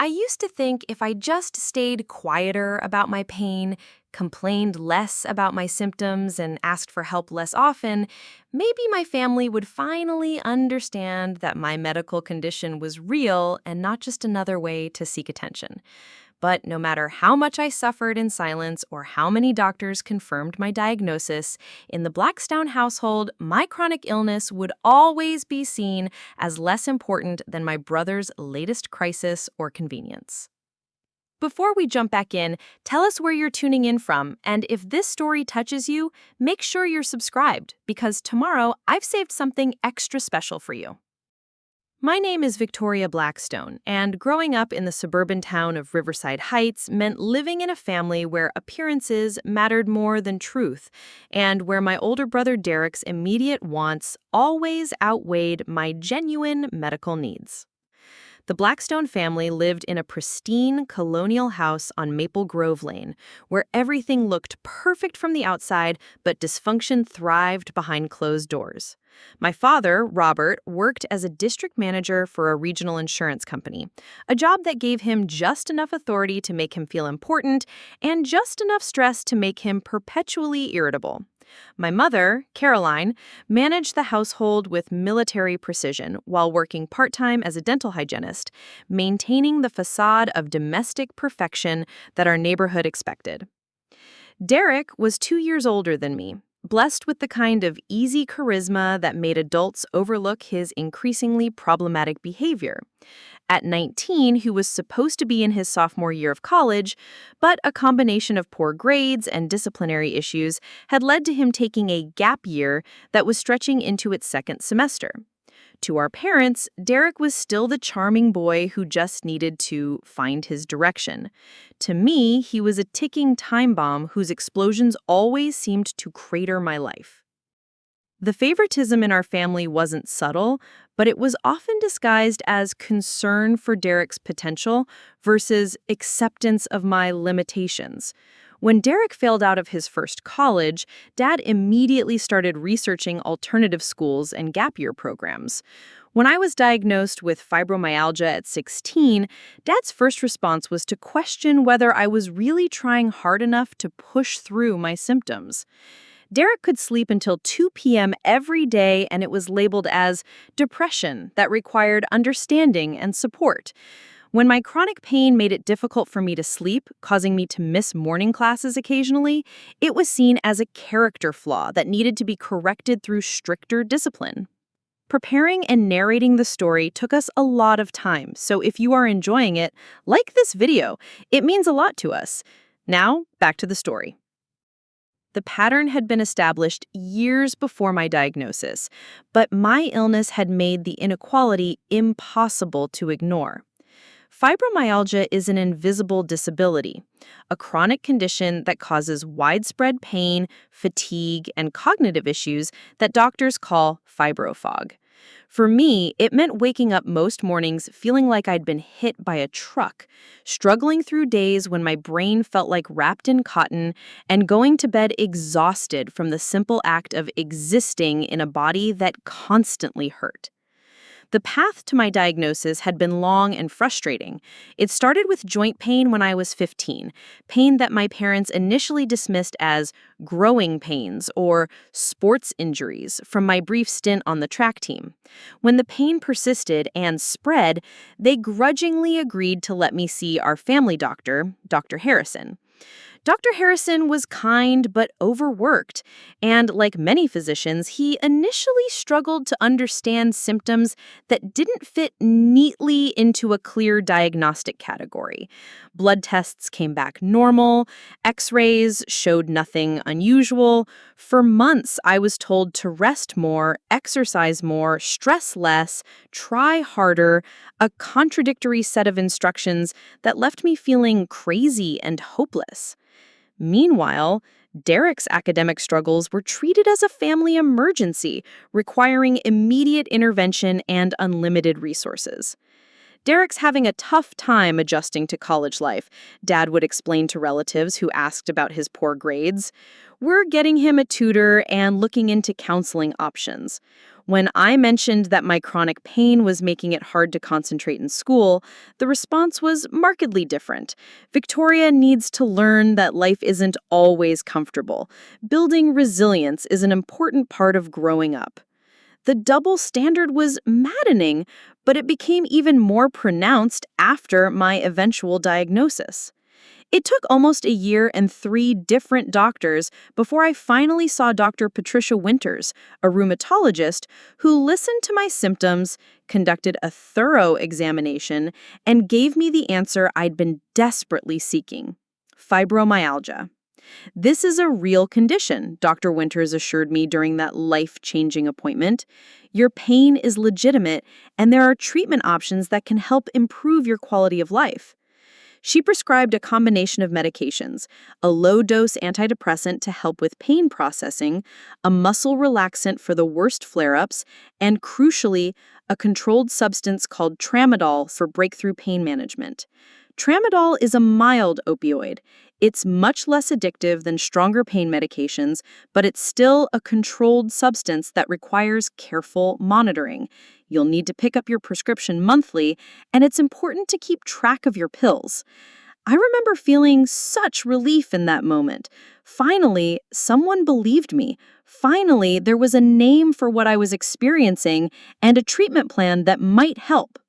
I used to think if I just stayed quieter about my pain, complained less about my symptoms, and asked for help less often, maybe my family would finally understand that my medical condition was real and not just another way to seek attention. But no matter how much I suffered in silence or how many doctors confirmed my diagnosis, in the Blackstone household, my chronic illness would always be seen as less important than my brother's latest crisis or convenience. Before we jump back in, tell us where you're tuning in from, and if this story touches you, make sure you're subscribed, because tomorrow I've saved something extra special for you. My name is Victoria Blackstone, and growing up in the suburban town of Riverside Heights meant living in a family where appearances mattered more than truth, and where my older brother Derek's immediate wants always outweighed my genuine medical needs. The Blackstone family lived in a pristine colonial house on Maple Grove Lane, where everything looked perfect from the outside, but dysfunction thrived behind closed doors. My father, Robert, worked as a district manager for a regional insurance company, a job that gave him just enough authority to make him feel important and just enough stress to make him perpetually irritable. My mother, Caroline, managed the household with military precision while working part-time as a dental hygienist, maintaining the facade of domestic perfection that our neighborhood expected. Derek was 2 years older than me, blessed with the kind of easy charisma that made adults overlook his increasingly problematic behavior. At 19, he was supposed to be in his sophomore year of college, but a combination of poor grades and disciplinary issues had led to him taking a gap year that was stretching into its second semester. To our parents, Derek was still the charming boy who just needed to find his direction. To me, he was a ticking time bomb whose explosions always seemed to crater my life. The favoritism in our family wasn't subtle, but it was often disguised as concern for Derek's potential versus acceptance of my limitations. When Derek failed out of his first college, Dad immediately started researching alternative schools and gap year programs. When I was diagnosed with fibromyalgia at 16, Dad's first response was to question whether I was really trying hard enough to push through my symptoms. Derek could sleep until 2 p.m. every day, and it was labeled as depression that required understanding and support. When my chronic pain made it difficult for me to sleep, causing me to miss morning classes occasionally, it was seen as a character flaw that needed to be corrected through stricter discipline. Preparing and narrating the story took us a lot of time, so if you are enjoying it, like this video. It means a lot to us. Now, back to the story. The pattern had been established years before my diagnosis, but my illness had made the inequality impossible to ignore. Fibromyalgia is an invisible disability, a chronic condition that causes widespread pain, fatigue, and cognitive issues that doctors call fibrofog. For me, it meant waking up most mornings feeling like I'd been hit by a truck, struggling through days when my brain felt like wrapped in cotton, and going to bed exhausted from the simple act of existing in a body that constantly hurt. The path to my diagnosis had been long and frustrating. It started with joint pain when I was 15, pain that my parents initially dismissed as growing pains or sports injuries from my brief stint on the track team. When the pain persisted and spread, they grudgingly agreed to let me see our family doctor, Dr. Harrison. Dr. Harrison was kind but overworked, and like many physicians, he initially struggled to understand symptoms that didn't fit neatly into a clear diagnostic category. Blood tests came back normal, x-rays showed nothing unusual. For months, I was told to rest more, exercise more, stress less, try harder, a contradictory set of instructions that left me feeling crazy and hopeless. Meanwhile, Derek's academic struggles were treated as a family emergency, requiring immediate intervention and unlimited resources. Derek's having a tough time adjusting to college life, Dad would explain to relatives who asked about his poor grades. We're getting him a tutor and looking into counseling options. When I mentioned that my chronic pain was making it hard to concentrate in school, the response was markedly different. Victoria needs to learn that life isn't always comfortable. Building resilience is an important part of growing up. The double standard was maddening, but it became even more pronounced after my eventual diagnosis. It took almost a year and 3 different doctors before I finally saw Dr. Patricia Winters, a rheumatologist, who listened to my symptoms, conducted a thorough examination, and gave me the answer I'd been desperately seeking: fibromyalgia. This is a real condition, Dr. Winters assured me during that life-changing appointment. Your pain is legitimate, and there are treatment options that can help improve your quality of life. She prescribed a combination of medications: a low-dose antidepressant to help with pain processing, a muscle relaxant for the worst flare-ups, and crucially, a controlled substance called tramadol for breakthrough pain management. Tramadol is a mild opioid. It's much less addictive than stronger pain medications, but it's still a controlled substance that requires careful monitoring. You'll need to pick up your prescription monthly, and it's important to keep track of your pills. I remember feeling such relief in that moment. Finally, someone believed me. Finally, there was a name for what I was experiencing and a treatment plan that might help.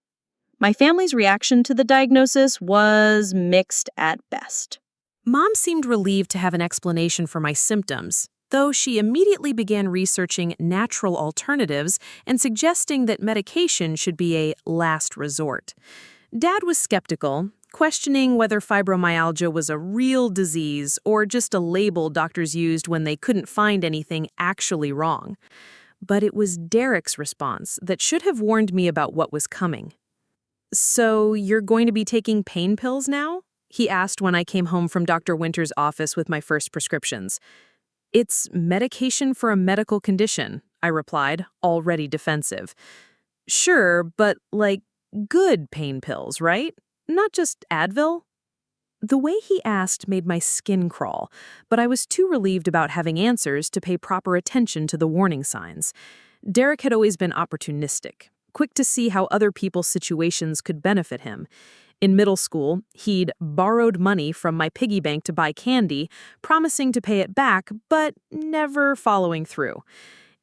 My family's reaction to the diagnosis was mixed at best. Mom seemed relieved to have an explanation for my symptoms, though she immediately began researching natural alternatives and suggesting that medication should be a last resort. Dad was skeptical, questioning whether fibromyalgia was a real disease or just a label doctors used when they couldn't find anything actually wrong. But it was Derek's response that should have warned me about what was coming. "So you're going to be taking pain pills now?" he asked when I came home from Dr. Winter's office with my first prescriptions. "It's medication for a medical condition," I replied, already defensive. "Sure, but like good pain pills, right? Not just Advil?" The way he asked made my skin crawl, but I was too relieved about having answers to pay proper attention to the warning signs. Derek had always been opportunistic, quick to see how other people's situations could benefit him. In middle school, he'd borrowed money from my piggy bank to buy candy, promising to pay it back, but never following through.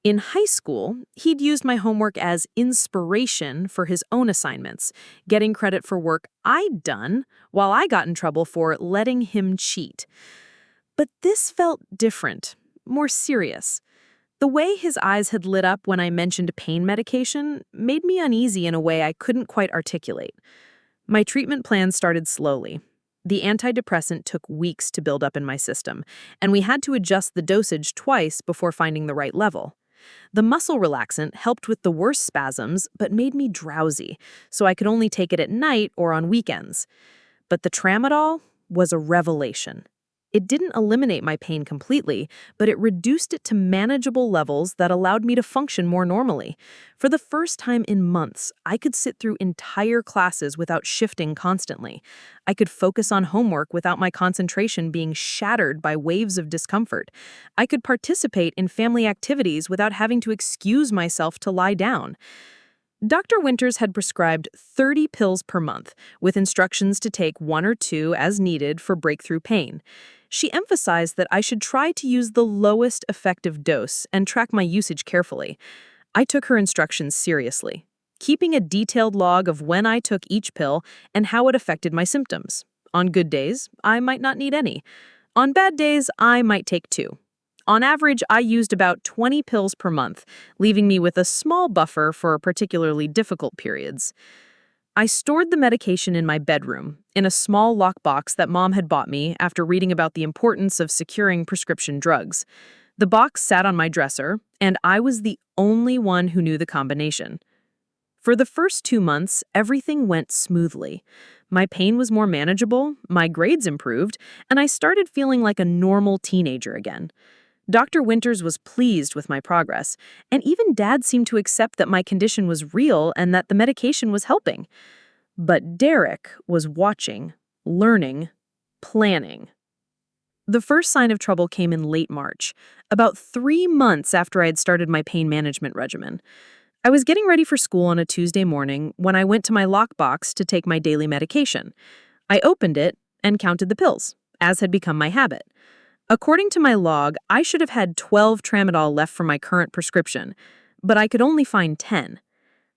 In high school, he'd used my homework as inspiration for his own assignments, getting credit for work I'd done while I got in trouble for letting him cheat. But this felt different, more serious. The way his eyes had lit up when I mentioned pain medication made me uneasy in a way I couldn't quite articulate. My treatment plan started slowly. The antidepressant took weeks to build up in my system, and we had to adjust the dosage twice before finding the right level. The muscle relaxant helped with the worst spasms, but made me drowsy, so I could only take it at night or on weekends. But the tramadol was a revelation. It didn't eliminate my pain completely, but it reduced it to manageable levels that allowed me to function more normally. For the first time in months, I could sit through entire classes without shifting constantly. I could focus on homework without my concentration being shattered by waves of discomfort. I could participate in family activities without having to excuse myself to lie down. Dr. Winters had prescribed 30 pills per month, with instructions to take 1 or 2 as needed for breakthrough pain. She emphasized that I should try to use the lowest effective dose and track my usage carefully. I took her instructions seriously, keeping a detailed log of when I took each pill and how it affected my symptoms. On good days, I might not need any. On bad days, I might take 2. On average, I used about 20 pills per month, leaving me with a small buffer for particularly difficult periods. I stored the medication in my bedroom, in a small lockbox that Mom had bought me after reading about the importance of securing prescription drugs. The box sat on my dresser, and I was the only one who knew the combination. For the first 2 months, everything went smoothly. My pain was more manageable, my grades improved, and I started feeling like a normal teenager again. Dr. Winters was pleased with my progress, and even Dad seemed to accept that my condition was real and that the medication was helping. But Derek was watching, learning, planning. The first sign of trouble came in late March, about 3 months after I had started my pain management regimen. I was getting ready for school on a Tuesday morning when I went to my lockbox to take my daily medication. I opened it and counted the pills, as had become my habit. According to my log, I should have had 12 tramadol left from my current prescription, but I could only find 10.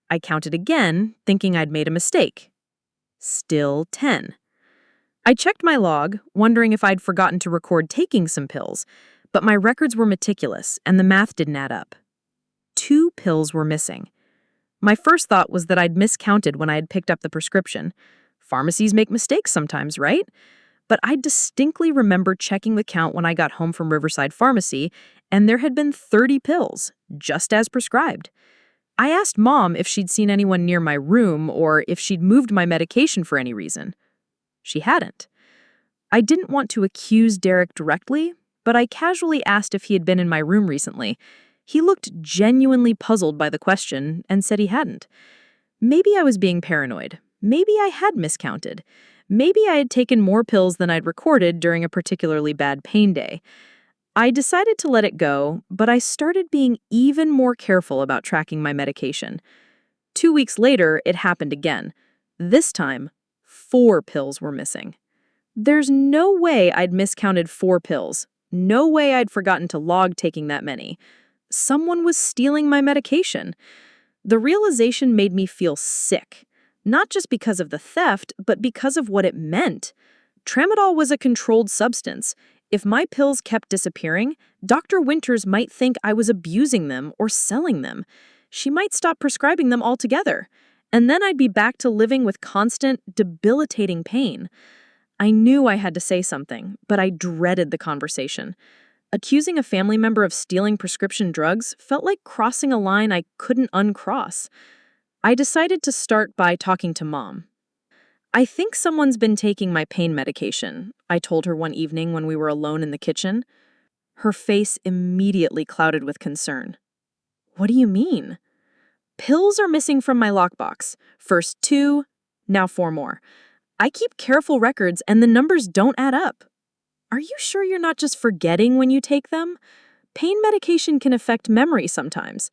I counted again, thinking I'd made a mistake. Still 10. I checked my log, wondering if I'd forgotten to record taking some pills, but my records were meticulous and the math didn't add up. 2 pills were missing. My first thought was that I'd miscounted when I had picked up the prescription. Pharmacies make mistakes sometimes, right? But I distinctly remember checking the count when I got home from Riverside Pharmacy, and there had been 30 pills, just as prescribed. I asked Mom if she'd seen anyone near my room or if she'd moved my medication for any reason. She hadn't. I didn't want to accuse Derek directly, but I casually asked if he had been in my room recently. He looked genuinely puzzled by the question and said he hadn't. Maybe I was being paranoid. Maybe I had miscounted. Maybe I had taken more pills than I'd recorded during a particularly bad pain day. I decided to let it go, but I started being even more careful about tracking my medication. 2 weeks later, it happened again. This time, 4 pills were missing. There's no way I'd miscounted 4 pills. No way I'd forgotten to log taking that many. Someone was stealing my medication. The realization made me feel sick, not just because of the theft, but because of what it meant. Tramadol was a controlled substance. If my pills kept disappearing, Dr. Winters might think I was abusing them or selling them. She might stop prescribing them altogether. And then I'd be back to living with constant, debilitating pain. I knew I had to say something, but I dreaded the conversation. Accusing a family member of stealing prescription drugs felt like crossing a line I couldn't uncross. I decided to start by talking to Mom. "I think someone's been taking my pain medication," I told her one evening when we were alone in the kitchen. Her face immediately clouded with concern. "What do you mean?" "Pills are missing from my lockbox. First 2, now 4 more. I keep careful records and the numbers don't add up." "Are you sure you're not just forgetting when you take them? Pain medication can affect memory sometimes."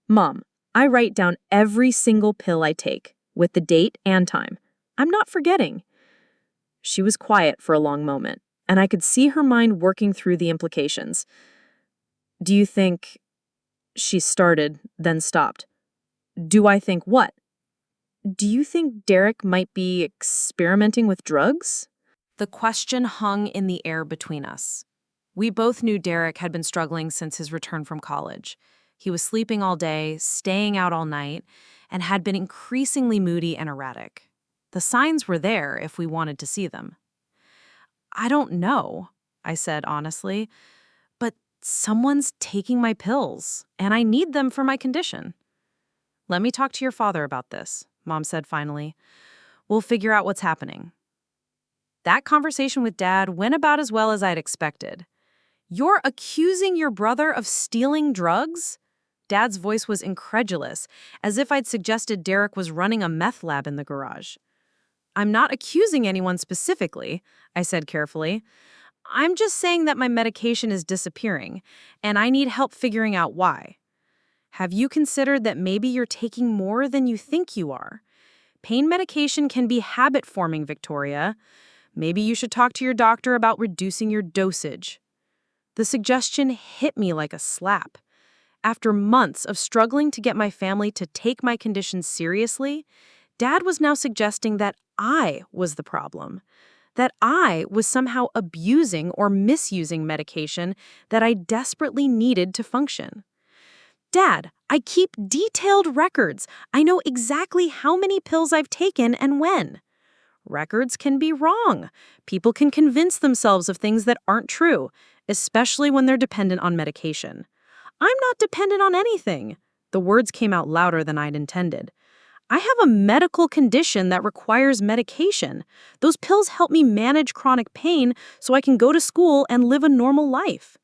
"Mom, I write down every single pill I take, with the date and time. I'm not forgetting." She was quiet for a long moment, and I could see her mind working through the implications. "Do you think—" She started, then stopped. "Do I think what?" "Do you think Derek might be experimenting with drugs?" The question hung in the air between us. We both knew Derek had been struggling since his return from college. He was sleeping all day, staying out all night, and had been increasingly moody and erratic. The signs were there if we wanted to see them. "I don't know," I said honestly, "but someone's taking my pills, and I need them for my condition." "Let me talk to your father about this," Mom said finally. "We'll figure out what's happening." That conversation with Dad went about as well as I'd expected. "You're accusing your brother of stealing drugs?" Dad's voice was incredulous, as if I'd suggested Derek was running a meth lab in the garage. "I'm not accusing anyone specifically," I said carefully. "I'm just saying that my medication is disappearing, and I need help figuring out why. Have you considered that maybe you're taking more than you think you are? Pain medication can be habit-forming, Victoria. Maybe you should talk to your doctor about reducing your dosage." The suggestion hit me like a slap. After months of struggling to get my family to take my condition seriously, Dad was now suggesting that I was the problem, that I was somehow abusing or misusing medication that I desperately needed to function. "Dad, I keep detailed records. I know exactly how many pills I've taken and when." "Records can be wrong. People can convince themselves of things that aren't true, especially when they're dependent on medication." "I'm not dependent on anything." The words came out louder than I'd intended. "I have a medical condition that requires medication. Those pills help me manage chronic pain so I can go to school and live a normal life."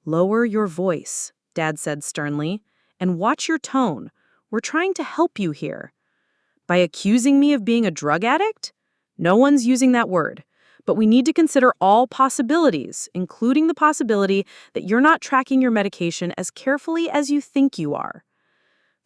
"Lower your voice," Dad said sternly, "and watch your tone. We're trying to help you here." By accusing me of being a drug addict? No one's using that word. But we need to consider all possibilities, including the possibility that you're not tracking your medication as carefully as you think you are.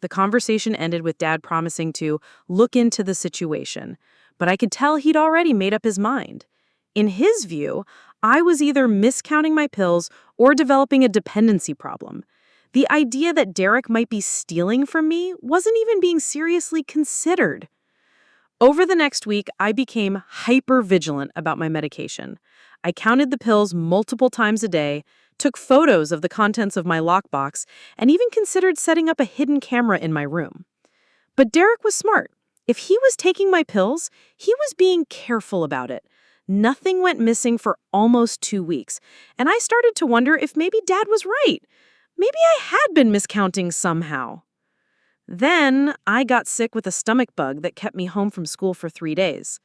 The conversation ended with Dad promising to look into the situation, but I could tell he'd already made up his mind. In his view, I was either miscounting my pills or developing a dependency problem. The idea that Derek might be stealing from me wasn't even being seriously considered. Over the next week, I became hyper-vigilant about my medication. I counted the pills multiple times a day, took photos of the contents of my lockbox, and even considered setting up a hidden camera in my room. But Derek was smart. If he was taking my pills, he was being careful about it. Nothing went missing for almost 2 weeks, and I started to wonder if maybe Dad was right. Maybe I had been miscounting somehow. Then I got sick with a stomach bug that kept me home from school for 3 days.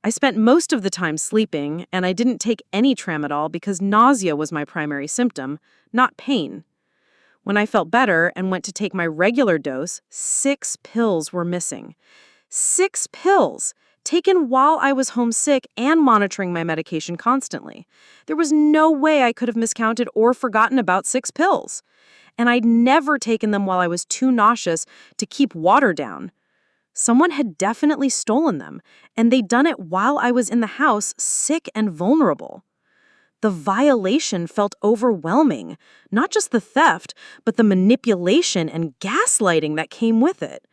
I spent most of the time sleeping, and I didn't take any tramadol because nausea was my primary symptom, not pain. When I felt better and went to take my regular dose, 6 pills were missing. 6 pills, taken while I was homesick and monitoring my medication constantly. There was no way I could have miscounted or forgotten about 6 pills. And I'd never taken them while I was too nauseous to keep water down. Someone had definitely stolen them, and they'd done it while I was in the house, sick and vulnerable. The violation felt overwhelming, not just the theft, but the manipulation and gaslighting that came with it.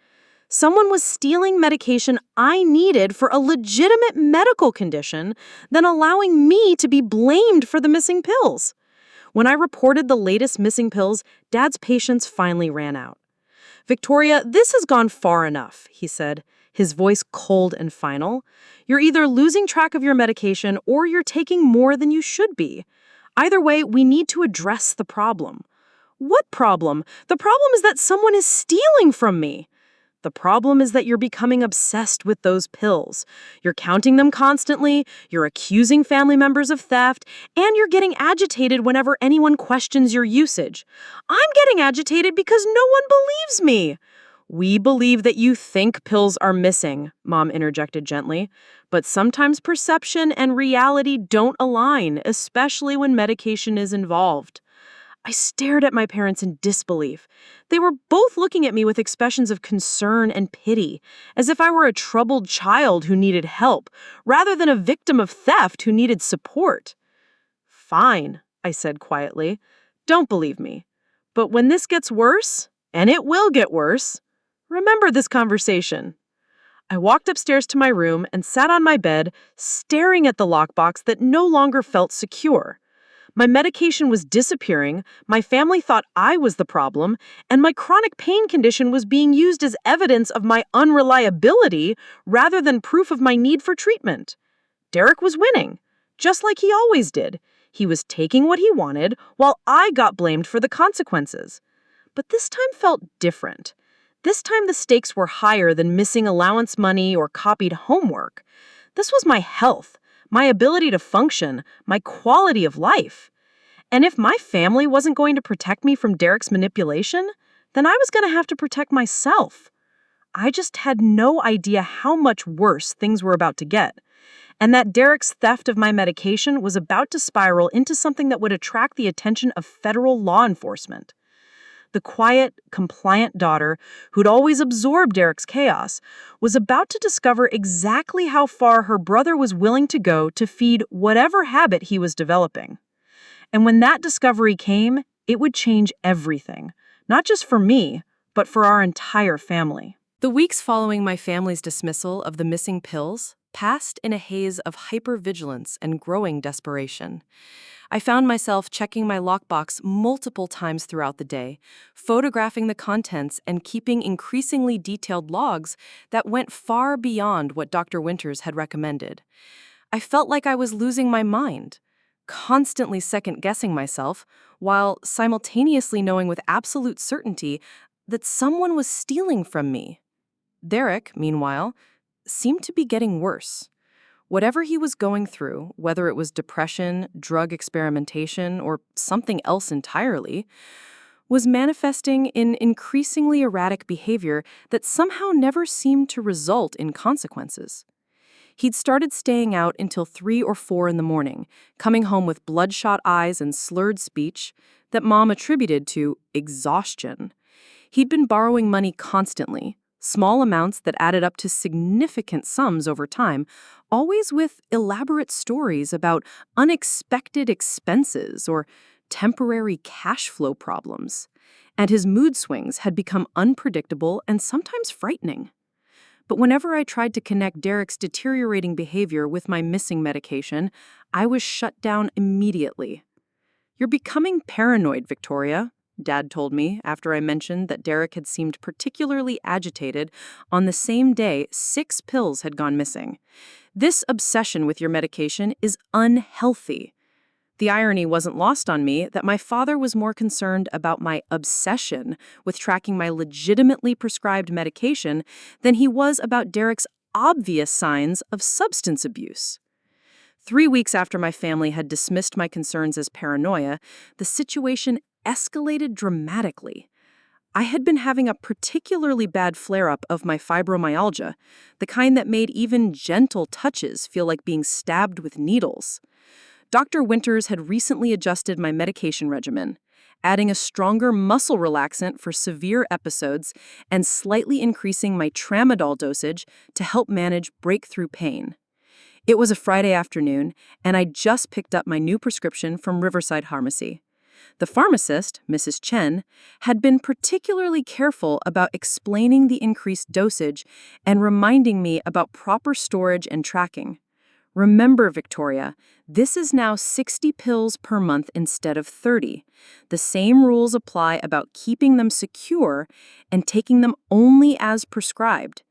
Someone was stealing medication I needed for a legitimate medical condition, then allowing me to be blamed for the missing pills. When I reported the latest missing pills, Dad's patience finally ran out. "Victoria, this has gone far enough," he said, his voice cold and final. "You're either losing track of your medication or you're taking more than you should be. Either way, we need to address the problem." "What problem? The problem is that someone is stealing from me." "The problem is that you're becoming obsessed with those pills. You're counting them constantly, you're accusing family members of theft, and you're getting agitated whenever anyone questions your usage." "I'm getting agitated because no one believes me." "We believe that you think pills are missing," Mom interjected gently. "But sometimes perception and reality don't align, especially when medication is involved." I stared at my parents in disbelief. They were both looking at me with expressions of concern and pity, as if I were a troubled child who needed help, rather than a victim of theft who needed support. "Fine," I said quietly. "Don't believe me. But when this gets worse, and it will get worse, remember this conversation." I walked upstairs to my room and sat on my bed, staring at the lockbox that no longer felt secure. My medication was disappearing, my family thought I was the problem, and my chronic pain condition was being used as evidence of my unreliability rather than proof of my need for treatment. Derek was winning, just like he always did. He was taking what he wanted, while I got blamed for the consequences. But this time felt different. This time the stakes were higher than missing allowance money or copied homework. This was my health, my ability to function, my quality of life. And if my family wasn't going to protect me from Derek's manipulation, then I was going to have to protect myself. I just had no idea how much worse things were about to get, and that Derek's theft of my medication was about to spiral into something that would attract the attention of federal law enforcement. The quiet, compliant daughter, who'd always absorbed Derek's chaos, was about to discover exactly how far her brother was willing to go to feed whatever habit he was developing. And when that discovery came, it would change everything, not just for me, but for our entire family. The weeks following my family's dismissal of the missing pills passed in a haze of hypervigilance and growing desperation. I found myself checking my lockbox multiple times throughout the day, photographing the contents and keeping increasingly detailed logs that went far beyond what Dr. Winters had recommended. I felt like I was losing my mind, constantly second-guessing myself, while simultaneously knowing with absolute certainty that someone was stealing from me. Derek, meanwhile, seemed to be getting worse. Whatever he was going through, whether it was depression, drug experimentation, or something else entirely, was manifesting in increasingly erratic behavior that somehow never seemed to result in consequences. He'd started staying out until 3 or 4 in the morning, coming home with bloodshot eyes and slurred speech that Mom attributed to exhaustion. He'd been borrowing money constantly, small amounts that added up to significant sums over time, always with elaborate stories about unexpected expenses or temporary cash flow problems. And his mood swings had become unpredictable and sometimes frightening. But whenever I tried to connect Derek's deteriorating behavior with my missing medication, I was shut down immediately. "You're becoming paranoid, Victoria," Dad told me after I mentioned that Derek had seemed particularly agitated on the same day 6 pills had gone missing. "This obsession with your medication is unhealthy." The irony wasn't lost on me that my father was more concerned about my obsession with tracking my legitimately prescribed medication than he was about Derek's obvious signs of substance abuse. 3 weeks after my family had dismissed my concerns as paranoia, the situation escalated dramatically. I had been having a particularly bad flare-up of my fibromyalgia, the kind that made even gentle touches feel like being stabbed with needles. Dr. Winters had recently adjusted my medication regimen, adding a stronger muscle relaxant for severe episodes and slightly increasing my tramadol dosage to help manage breakthrough pain. It was a Friday afternoon, and I just picked up my new prescription from Riverside Pharmacy. The pharmacist, Mrs. Chen, had been particularly careful about explaining the increased dosage and reminding me about proper storage and tracking. "Remember, Victoria, this is now 60 pills per month instead of 30. The same rules apply about keeping them secure and taking them only as prescribed."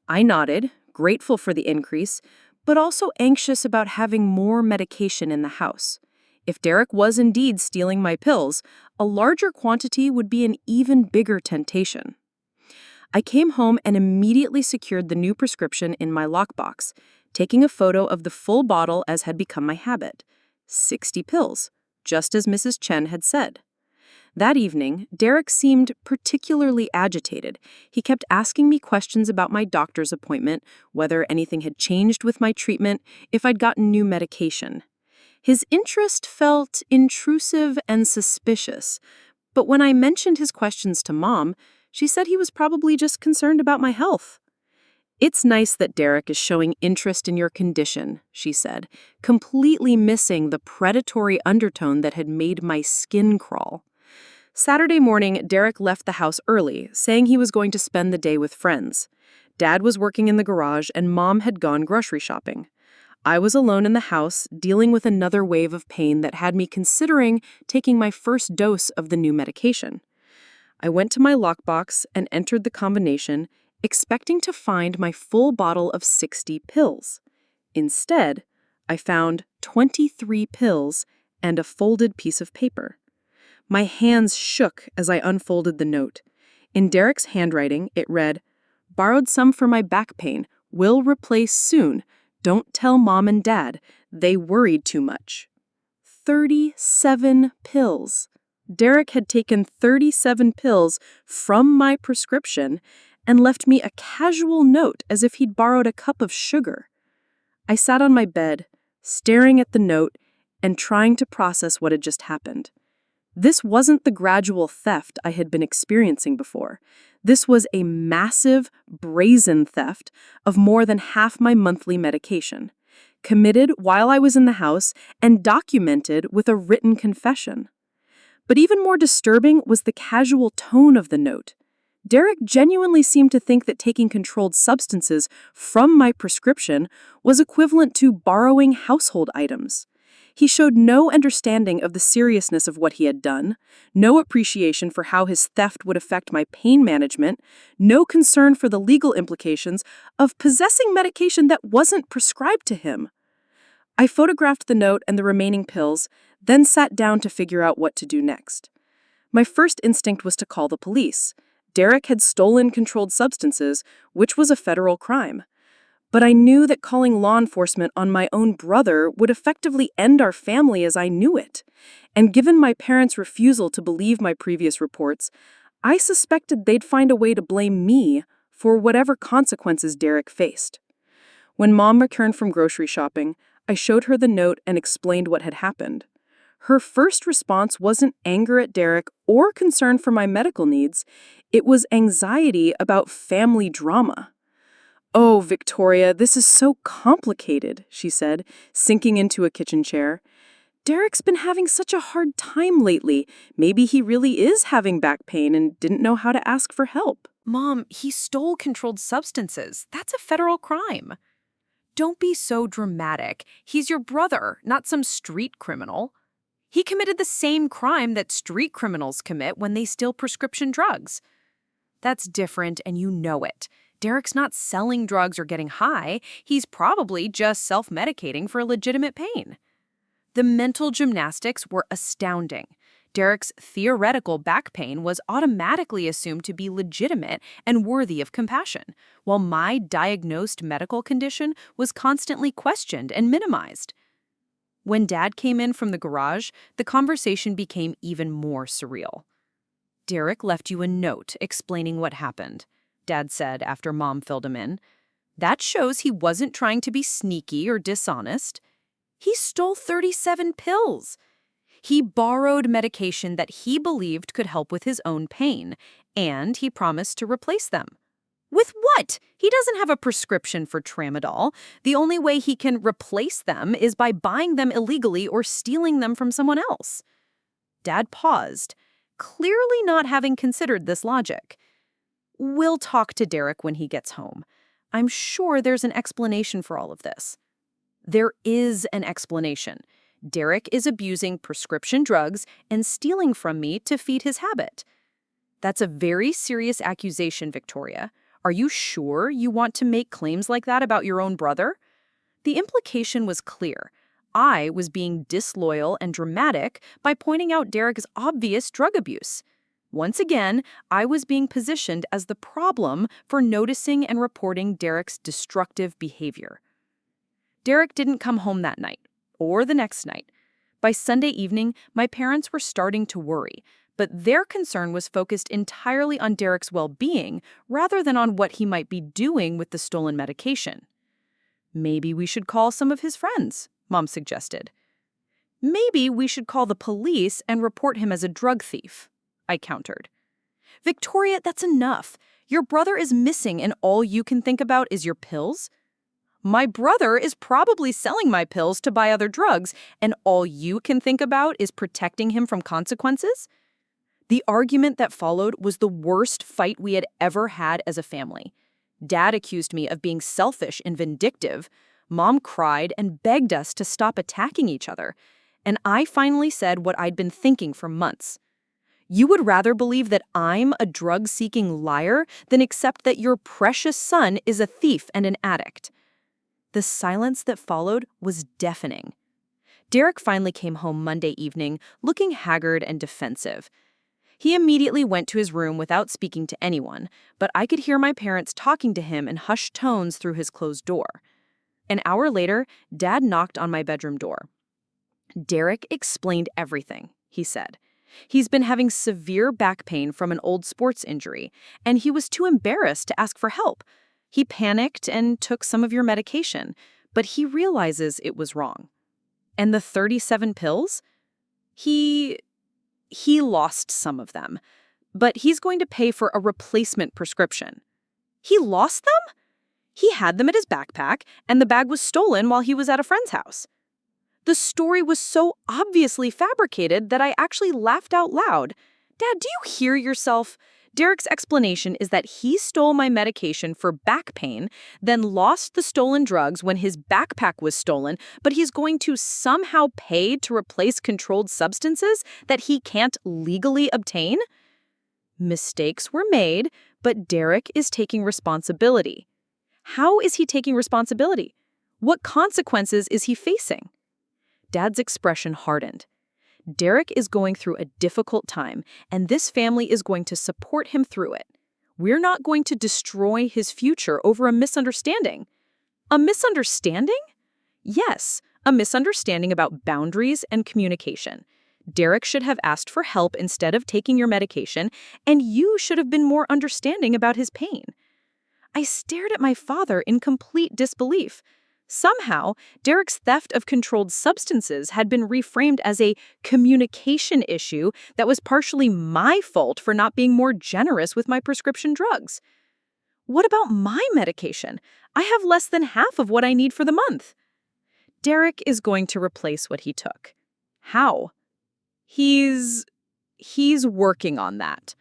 I nodded, grateful for the increase, but also anxious about having more medication in the house. If Derek was indeed stealing my pills, a larger quantity would be an even bigger temptation. I came home and immediately secured the new prescription in my lockbox, taking a photo of the full bottle as had become my habit. 60 pills, just as Mrs. Chen had said. That evening, Derek seemed particularly agitated. He kept asking me questions about my doctor's appointment, whether anything had changed with my treatment, if I'd gotten new medication. His interest felt intrusive and suspicious, but when I mentioned his questions to Mom, she said he was probably just concerned about my health. "It's nice that Derek is showing interest in your condition," she said, completely missing the predatory undertone that had made my skin crawl. Saturday morning, Derek left the house early, saying he was going to spend the day with friends. Dad was working in the garage and Mom had gone grocery shopping. I was alone in the house, dealing with another wave of pain that had me considering taking my first dose of the new medication. I went to my lockbox and entered the combination, expecting to find my full bottle of 60 pills. Instead, I found 23 pills and a folded piece of paper. My hands shook as I unfolded the note. In Derek's handwriting, it read, "Borrowed some for my back pain. Will replace soon. Don't tell Mom and Dad. They worried too much." 37 pills. Derek had taken 37 pills from my prescription and left me a casual note as if he'd borrowed a cup of sugar. I sat on my bed, staring at the note and trying to process what had just happened. This wasn't the gradual theft I had been experiencing before. This was a massive, brazen theft of more than half my monthly medication, committed while I was in the house and documented with a written confession. But even more disturbing was the casual tone of the note. Derek genuinely seemed to think that taking controlled substances from my prescription was equivalent to borrowing household items. He showed no understanding of the seriousness of what he had done, no appreciation for how his theft would affect my pain management, no concern for the legal implications of possessing medication that wasn't prescribed to him. I photographed the note and the remaining pills, then sat down to figure out what to do next. My first instinct was to call the police. Derek had stolen controlled substances, which was a federal crime. But I knew that calling law enforcement on my own brother would effectively end our family as I knew it. And given my parents' refusal to believe my previous reports, I suspected they'd find a way to blame me for whatever consequences Derek faced. When Mom returned from grocery shopping, I showed her the note and explained what had happened. Her first response wasn't anger at Derek or concern for my medical needs. It was anxiety about family drama. "Oh, Victoria, this is so complicated," she said, sinking into a kitchen chair. "Derek's been having such a hard time lately. Maybe he really is having back pain and didn't know how to ask for help." Mom, he stole controlled substances. That's a federal crime. Don't be so dramatic. He's your brother, not some street criminal. He committed the same crime that street criminals commit when they steal prescription drugs. That's different, and you know it. Derek's not selling drugs or getting high. He's probably just self-medicating for legitimate pain. The mental gymnastics were astounding. Derek's theoretical back pain was automatically assumed to be legitimate and worthy of compassion, while my diagnosed medical condition was constantly questioned and minimized. When Dad came in from the garage, the conversation became even more surreal. "Derek left you a note explaining what happened," Dad said after Mom filled him in. "That shows he wasn't trying to be sneaky or dishonest. He stole 37 pills. He borrowed medication that he believed could help with his own pain, and he promised to replace them. With what? He doesn't have a prescription for tramadol. The only way he can replace them is by buying them illegally or stealing them from someone else." Dad paused, clearly not having considered this logic. "We'll talk to Derek when he gets home. I'm sure there's an explanation for all of this." There is an explanation. Derek is abusing prescription drugs and stealing from me to feed his habit. That's a very serious accusation, Victoria. Are you sure you want to make claims like that about your own brother? The implication was clear. I was being disloyal and dramatic by pointing out Derek's obvious drug abuse. Once again, I was being positioned as the problem for noticing and reporting Derek's destructive behavior. Derek didn't come home that night, or the next night. By Sunday evening, my parents were starting to worry, but their concern was focused entirely on Derek's well-being rather than on what he might be doing with the stolen medication. "Maybe we should call some of his friends," Mom suggested. "Maybe we should call the police and report him as a drug thief," I countered. "Victoria, that's enough. Your brother is missing and all you can think about is your pills? My brother is probably selling my pills to buy other drugs, and all you can think about is protecting him from consequences?" The argument that followed was the worst fight we had ever had as a family. Dad accused me of being selfish and vindictive. Mom cried and begged us to stop attacking each other. And I finally said what I'd been thinking for months. "You would rather believe that I'm a drug-seeking liar than accept that your precious son is a thief and an addict." The silence that followed was deafening. Derek finally came home Monday evening, looking haggard and defensive. He immediately went to his room without speaking to anyone, but I could hear my parents talking to him in hushed tones through his closed door. An hour later, Dad knocked on my bedroom door. "Derek explained everything," he said. "He's been having severe back pain from an old sports injury, and he was too embarrassed to ask for help. He panicked and took some of your medication, but he realizes it was wrong. And the 37 pills? He lost some of them, but he's going to pay for a replacement prescription." He lost them? He had them in his backpack, and the bag was stolen while he was at a friend's house. The story was so obviously fabricated that I actually laughed out loud. "Dad, do you hear yourself? Derek's explanation is that he stole my medication for back pain, then lost the stolen drugs when his backpack was stolen, but he's going to somehow pay to replace controlled substances that he can't legally obtain?" Mistakes were made, but Derek is taking responsibility. How is he taking responsibility? What consequences is he facing? Dad's expression hardened. Derek is going through a difficult time, and this family is going to support him through it. We're not going to destroy his future over a misunderstanding. A misunderstanding? Yes, a misunderstanding about boundaries and communication. Derek should have asked for help instead of taking your medication, and you should have been more understanding about his pain. I stared at my father in complete disbelief. Somehow, Derek's theft of controlled substances had been reframed as a communication issue that was partially my fault for not being more generous with my prescription drugs. What about my medication? I have less than half of what I need for the month. Derek is going to replace what he took. How? He's working on that.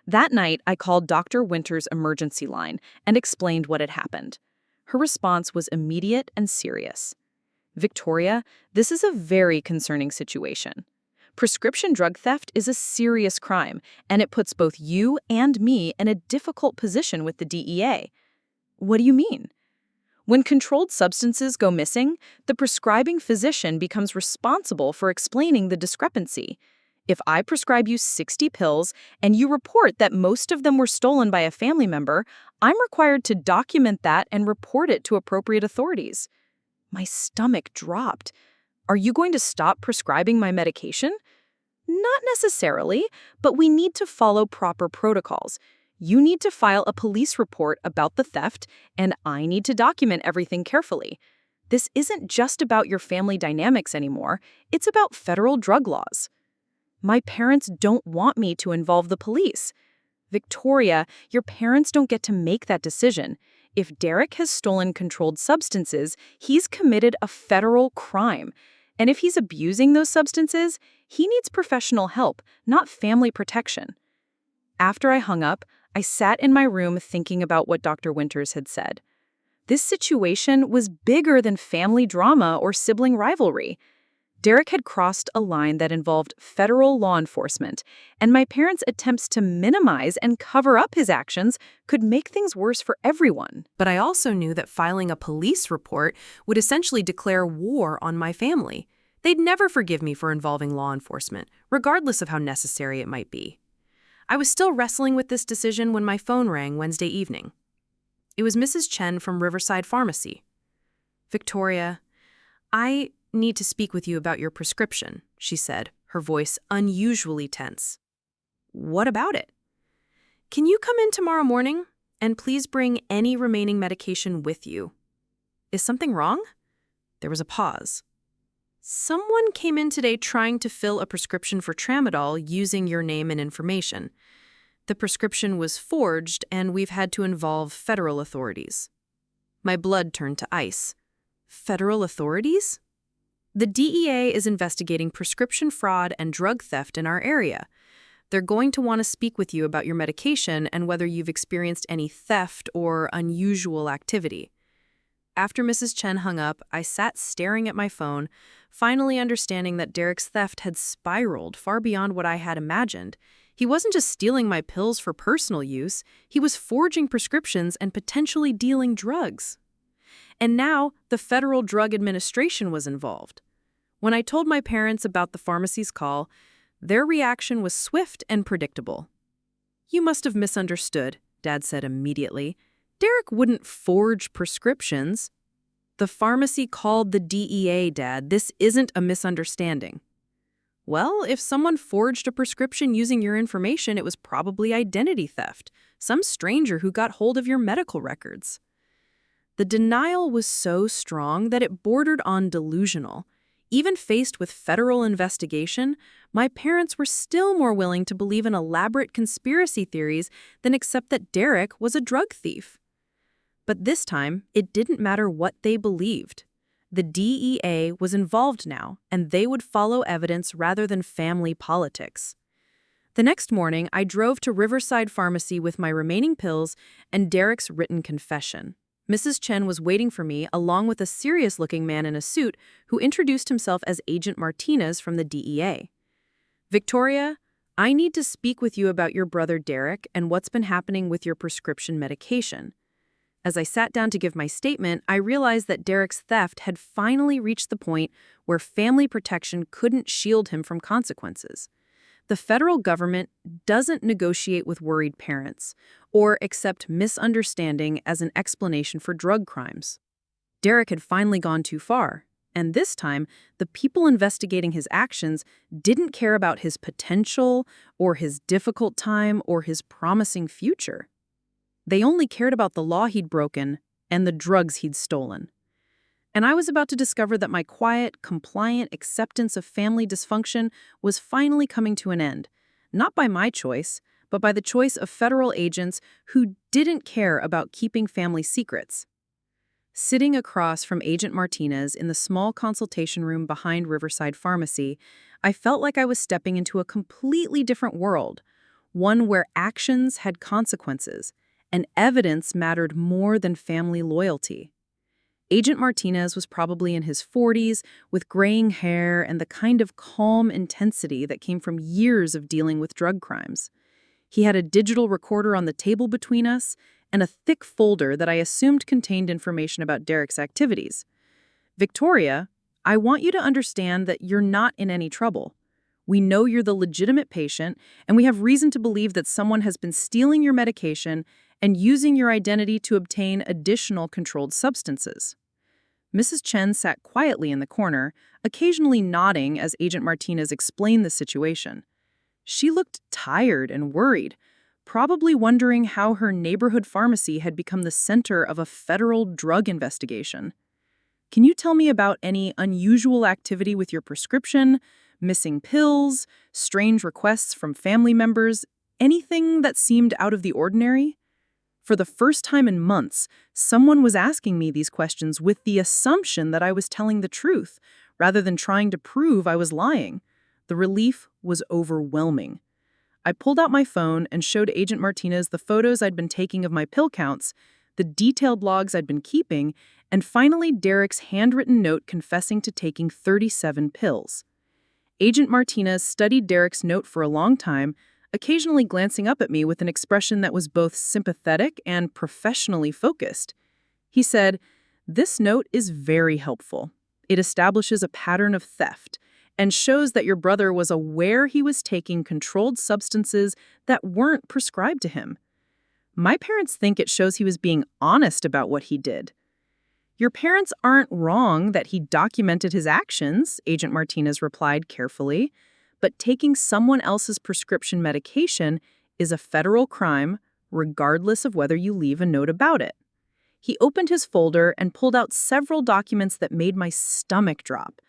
That night, I called Dr. Winter's emergency line and explained what had happened. Her response was immediate and serious. Victoria, this is a very concerning situation. Prescription drug theft is a serious crime, and it puts both you and me in a difficult position with the DEA. What do you mean? When controlled substances go missing, the prescribing physician becomes responsible for explaining the discrepancy. If I prescribe you 60 pills and you report that most of them were stolen by a family member, I'm required to document that and report it to appropriate authorities. My stomach dropped. Are you going to stop prescribing my medication? Not necessarily, but we need to follow proper protocols. You need to file a police report about the theft, and I need to document everything carefully. This isn't just about your family dynamics anymore, it's about federal drug laws. My parents don't want me to involve the police. Victoria, your parents don't get to make that decision. If Derek has stolen controlled substances, he's committed a federal crime. And if he's abusing those substances, he needs professional help, not family protection. After I hung up, I sat in my room thinking about what Dr. Winters had said. This situation was bigger than family drama or sibling rivalry. Derek had crossed a line that involved federal law enforcement, and my parents' attempts to minimize and cover up his actions could make things worse for everyone. But I also knew that filing a police report would essentially declare war on my family. They'd never forgive me for involving law enforcement, regardless of how necessary it might be. I was still wrestling with this decision when my phone rang Wednesday evening. It was Mrs. Chen from Riverside Pharmacy. "Victoria, I need to speak with you about your prescription," she said, her voice unusually tense. "What about it?" "Can you come in tomorrow morning? And please bring any remaining medication with you." "Is something wrong?" There was a pause. "Someone came in today trying to fill a prescription for tramadol using your name and information. The prescription was forged, and we've had to involve federal authorities." My blood turned to ice. Federal authorities? The DEA is investigating prescription fraud and drug theft in our area. They're going to want to speak with you about your medication and whether you've experienced any theft or unusual activity. After Mrs. Chen hung up, I sat staring at my phone, finally understanding that Derek's theft had spiraled far beyond what I had imagined. He wasn't just stealing my pills for personal use, he was forging prescriptions and potentially dealing drugs. And now, the Federal Drug Administration was involved. When I told my parents about the pharmacy's call, their reaction was swift and predictable. "You must have misunderstood," Dad said immediately. "Derek wouldn't forge prescriptions." "The pharmacy called the DEA, Dad. This isn't a misunderstanding." "Well, if someone forged a prescription using your information, it was probably identity theft. Some stranger who got hold of your medical records." The denial was so strong that it bordered on delusional. Even faced with federal investigation, my parents were still more willing to believe in elaborate conspiracy theories than accept that Derek was a drug thief. But this time, it didn't matter what they believed. The DEA was involved now, and they would follow evidence rather than family politics. The next morning, I drove to Riverside Pharmacy with my remaining pills and Derek's written confession. Mrs. Chen was waiting for me along with a serious-looking man in a suit who introduced himself as Agent Martinez from the DEA. "Victoria, I need to speak with you about your brother Derek and what's been happening with your prescription medication." As I sat down to give my statement, I realized that Derek's theft had finally reached the point where family protection couldn't shield him from consequences. The federal government doesn't negotiate with worried parents or accept misunderstanding as an explanation for drug crimes. Derek had finally gone too far. And this time, the people investigating his actions didn't care about his potential or his difficult time or his promising future. They only cared about the law he'd broken and the drugs he'd stolen. And I was about to discover that my quiet, compliant acceptance of family dysfunction was finally coming to an end, not by my choice, but by the choice of federal agents who didn't care about keeping family secrets. Sitting across from Agent Martinez in the small consultation room behind Riverside Pharmacy, I felt like I was stepping into a completely different world, one where actions had consequences, and evidence mattered more than family loyalty. Agent Martinez was probably in his 40s, with graying hair and the kind of calm intensity that came from years of dealing with drug crimes. He had a digital recorder on the table between us and a thick folder that I assumed contained information about Derek's activities. "Victoria, I want you to understand that you're not in any trouble. We know you're the legitimate patient, and we have reason to believe that someone has been stealing your medication and using your identity to obtain additional controlled substances." Mrs. Chen sat quietly in the corner, occasionally nodding as Agent Martinez explained the situation. She looked tired and worried, probably wondering how her neighborhood pharmacy had become the center of a federal drug investigation. "Can you tell me about any unusual activity with your prescription, missing pills, strange requests from family members, anything that seemed out of the ordinary?" For the first time in months, someone was asking me these questions with the assumption that I was telling the truth, rather than trying to prove I was lying. The relief was overwhelming. I pulled out my phone and showed Agent Martinez the photos I'd been taking of my pill counts, the detailed logs I'd been keeping, and finally Derek's handwritten note confessing to taking 37 pills. Agent Martinez studied Derek's note for a long time, occasionally glancing up at me with an expression that was both sympathetic and professionally focused. He said, "This note is very helpful. It establishes a pattern of theft and shows that your brother was aware he was taking controlled substances that weren't prescribed to him. My parents think it shows he was being honest about what he did." "Your parents aren't wrong that he documented his actions," Agent Martinez replied carefully, "but taking someone else's prescription medication is a federal crime, regardless of whether you leave a note about it." He opened his folder and pulled out several documents that made my stomach drop.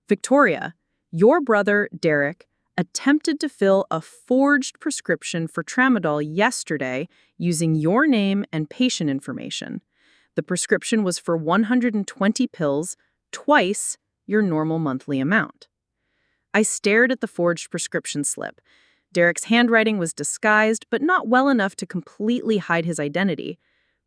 "Victoria, your brother, Derek, attempted to fill a forged prescription for tramadol yesterday using your name and patient information. The prescription was for 120 pills, twice your normal monthly amount." I stared at the forged prescription slip. Derek's handwriting was disguised, but not well enough to completely hide his identity.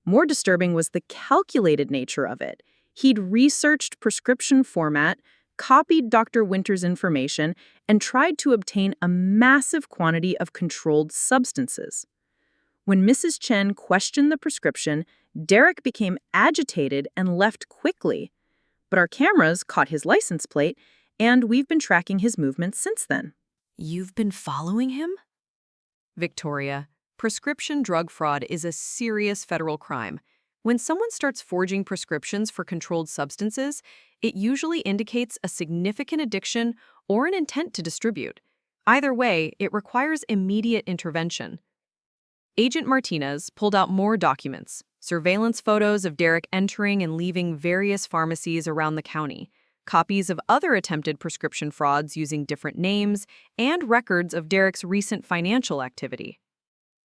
More disturbing was the calculated nature of it. He'd researched prescription format, copied Dr. Winter's information, and tried to obtain a massive quantity of controlled substances. When Mrs. Chen questioned the prescription, Derek became agitated and left quickly. But our cameras caught his license plate, and we've been tracking his movements since then. You've been following him? Victoria, prescription drug fraud is a serious federal crime. When someone starts forging prescriptions for controlled substances, it usually indicates a significant addiction or an intent to distribute. Either way, it requires immediate intervention. Agent Martinez pulled out more documents, surveillance photos of Derek entering and leaving various pharmacies around the county, copies of other attempted prescription frauds using different names, and records of Derek's recent financial activity.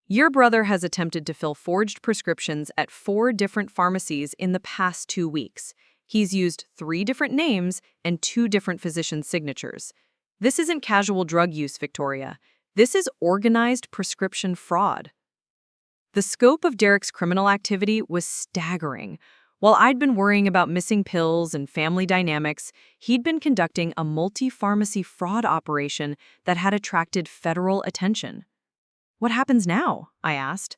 "Your brother has attempted to fill forged prescriptions at 4 different pharmacies in the past 2 weeks. He's used 3 different names and 2 different physician signatures. This isn't casual drug use, Victoria. This is organized prescription fraud." The scope of Derek's criminal activity was staggering. While I'd been worrying about missing pills and family dynamics, he'd been conducting a multi-pharmacy fraud operation that had attracted federal attention. "What happens now?" I asked.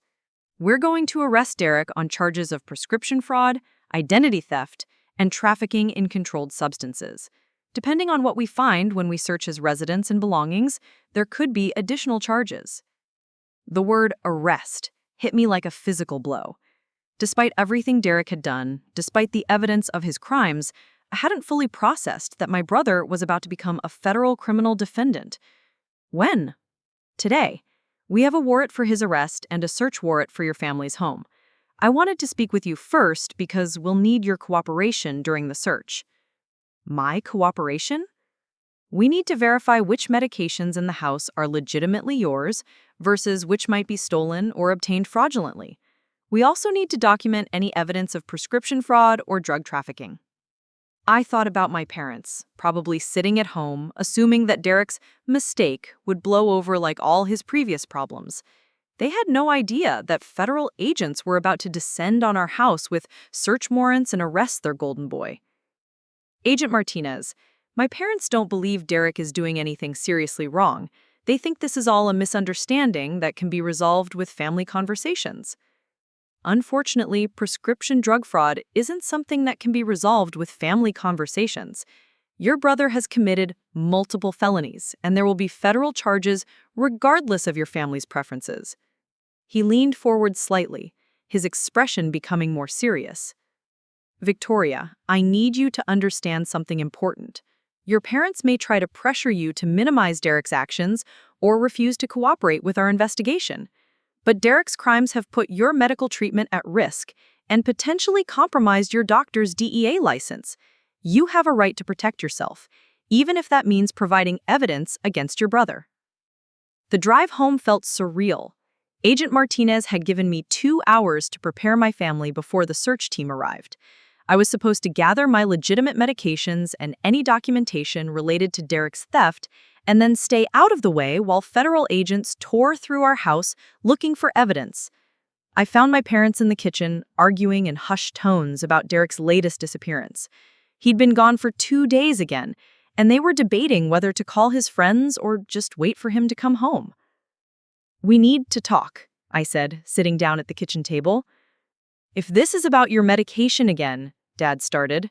"We're going to arrest Derek on charges of prescription fraud, identity theft, and trafficking in controlled substances. Depending on what we find when we search his residence and belongings, there could be additional charges." The word arrest hit me like a physical blow. Despite everything Derek had done, despite the evidence of his crimes, I hadn't fully processed that my brother was about to become a federal criminal defendant. When? Today. We have a warrant for his arrest and a search warrant for your family's home. I wanted to speak with you first because we'll need your cooperation during the search. My cooperation? We need to verify which medications in the house are legitimately yours versus which might be stolen or obtained fraudulently. We also need to document any evidence of prescription fraud or drug trafficking. I thought about my parents, probably sitting at home, assuming that Derek's mistake would blow over like all his previous problems. They had no idea that federal agents were about to descend on our house with search warrants and arrest their golden boy. Agent Martinez, my parents don't believe Derek is doing anything seriously wrong. They think this is all a misunderstanding that can be resolved with family conversations. Unfortunately, prescription drug fraud isn't something that can be resolved with family conversations. Your brother has committed multiple felonies, and there will be federal charges regardless of your family's preferences. He leaned forward slightly, his expression becoming more serious. Victoria, I need you to understand something important. Your parents may try to pressure you to minimize Derek's actions or refuse to cooperate with our investigation. But Derek's crimes have put your medical treatment at risk and potentially compromised your doctor's DEA license. You have a right to protect yourself, even if that means providing evidence against your brother. The drive home felt surreal. Agent Martinez had given me 2 hours to prepare my family before the search team arrived. I was supposed to gather my legitimate medications and any documentation related to Derek's theft, and then stay out of the way while federal agents tore through our house looking for evidence. I found my parents in the kitchen, arguing in hushed tones about Derek's latest disappearance. He'd been gone for 2 days again, and they were debating whether to call his friends or just wait for him to come home. We need to talk, I said, sitting down at the kitchen table. If this is about your medication again, Dad started.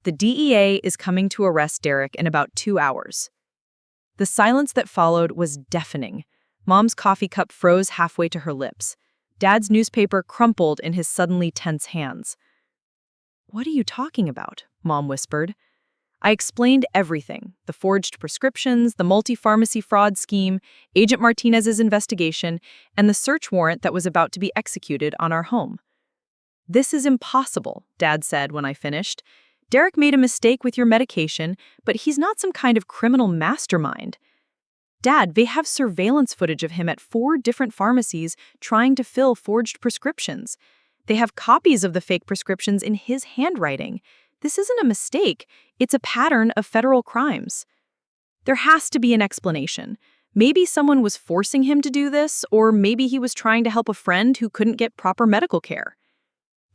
The DEA is coming to arrest Derek in about 2 hours. The silence that followed was deafening. Mom's coffee cup froze halfway to her lips. Dad's newspaper crumpled in his suddenly tense hands. What are you talking about? Mom whispered. I explained everything, the forged prescriptions, the multi-pharmacy fraud scheme, Agent Martinez's investigation, and the search warrant that was about to be executed on our home. This is impossible, Dad said when I finished. Derek made a mistake with your medication, but he's not some kind of criminal mastermind. Dad, they have surveillance footage of him at 4 different pharmacies trying to fill forged prescriptions. They have copies of the fake prescriptions in his handwriting. This isn't a mistake, it's a pattern of federal crimes. There has to be an explanation. Maybe someone was forcing him to do this, or maybe he was trying to help a friend who couldn't get proper medical care.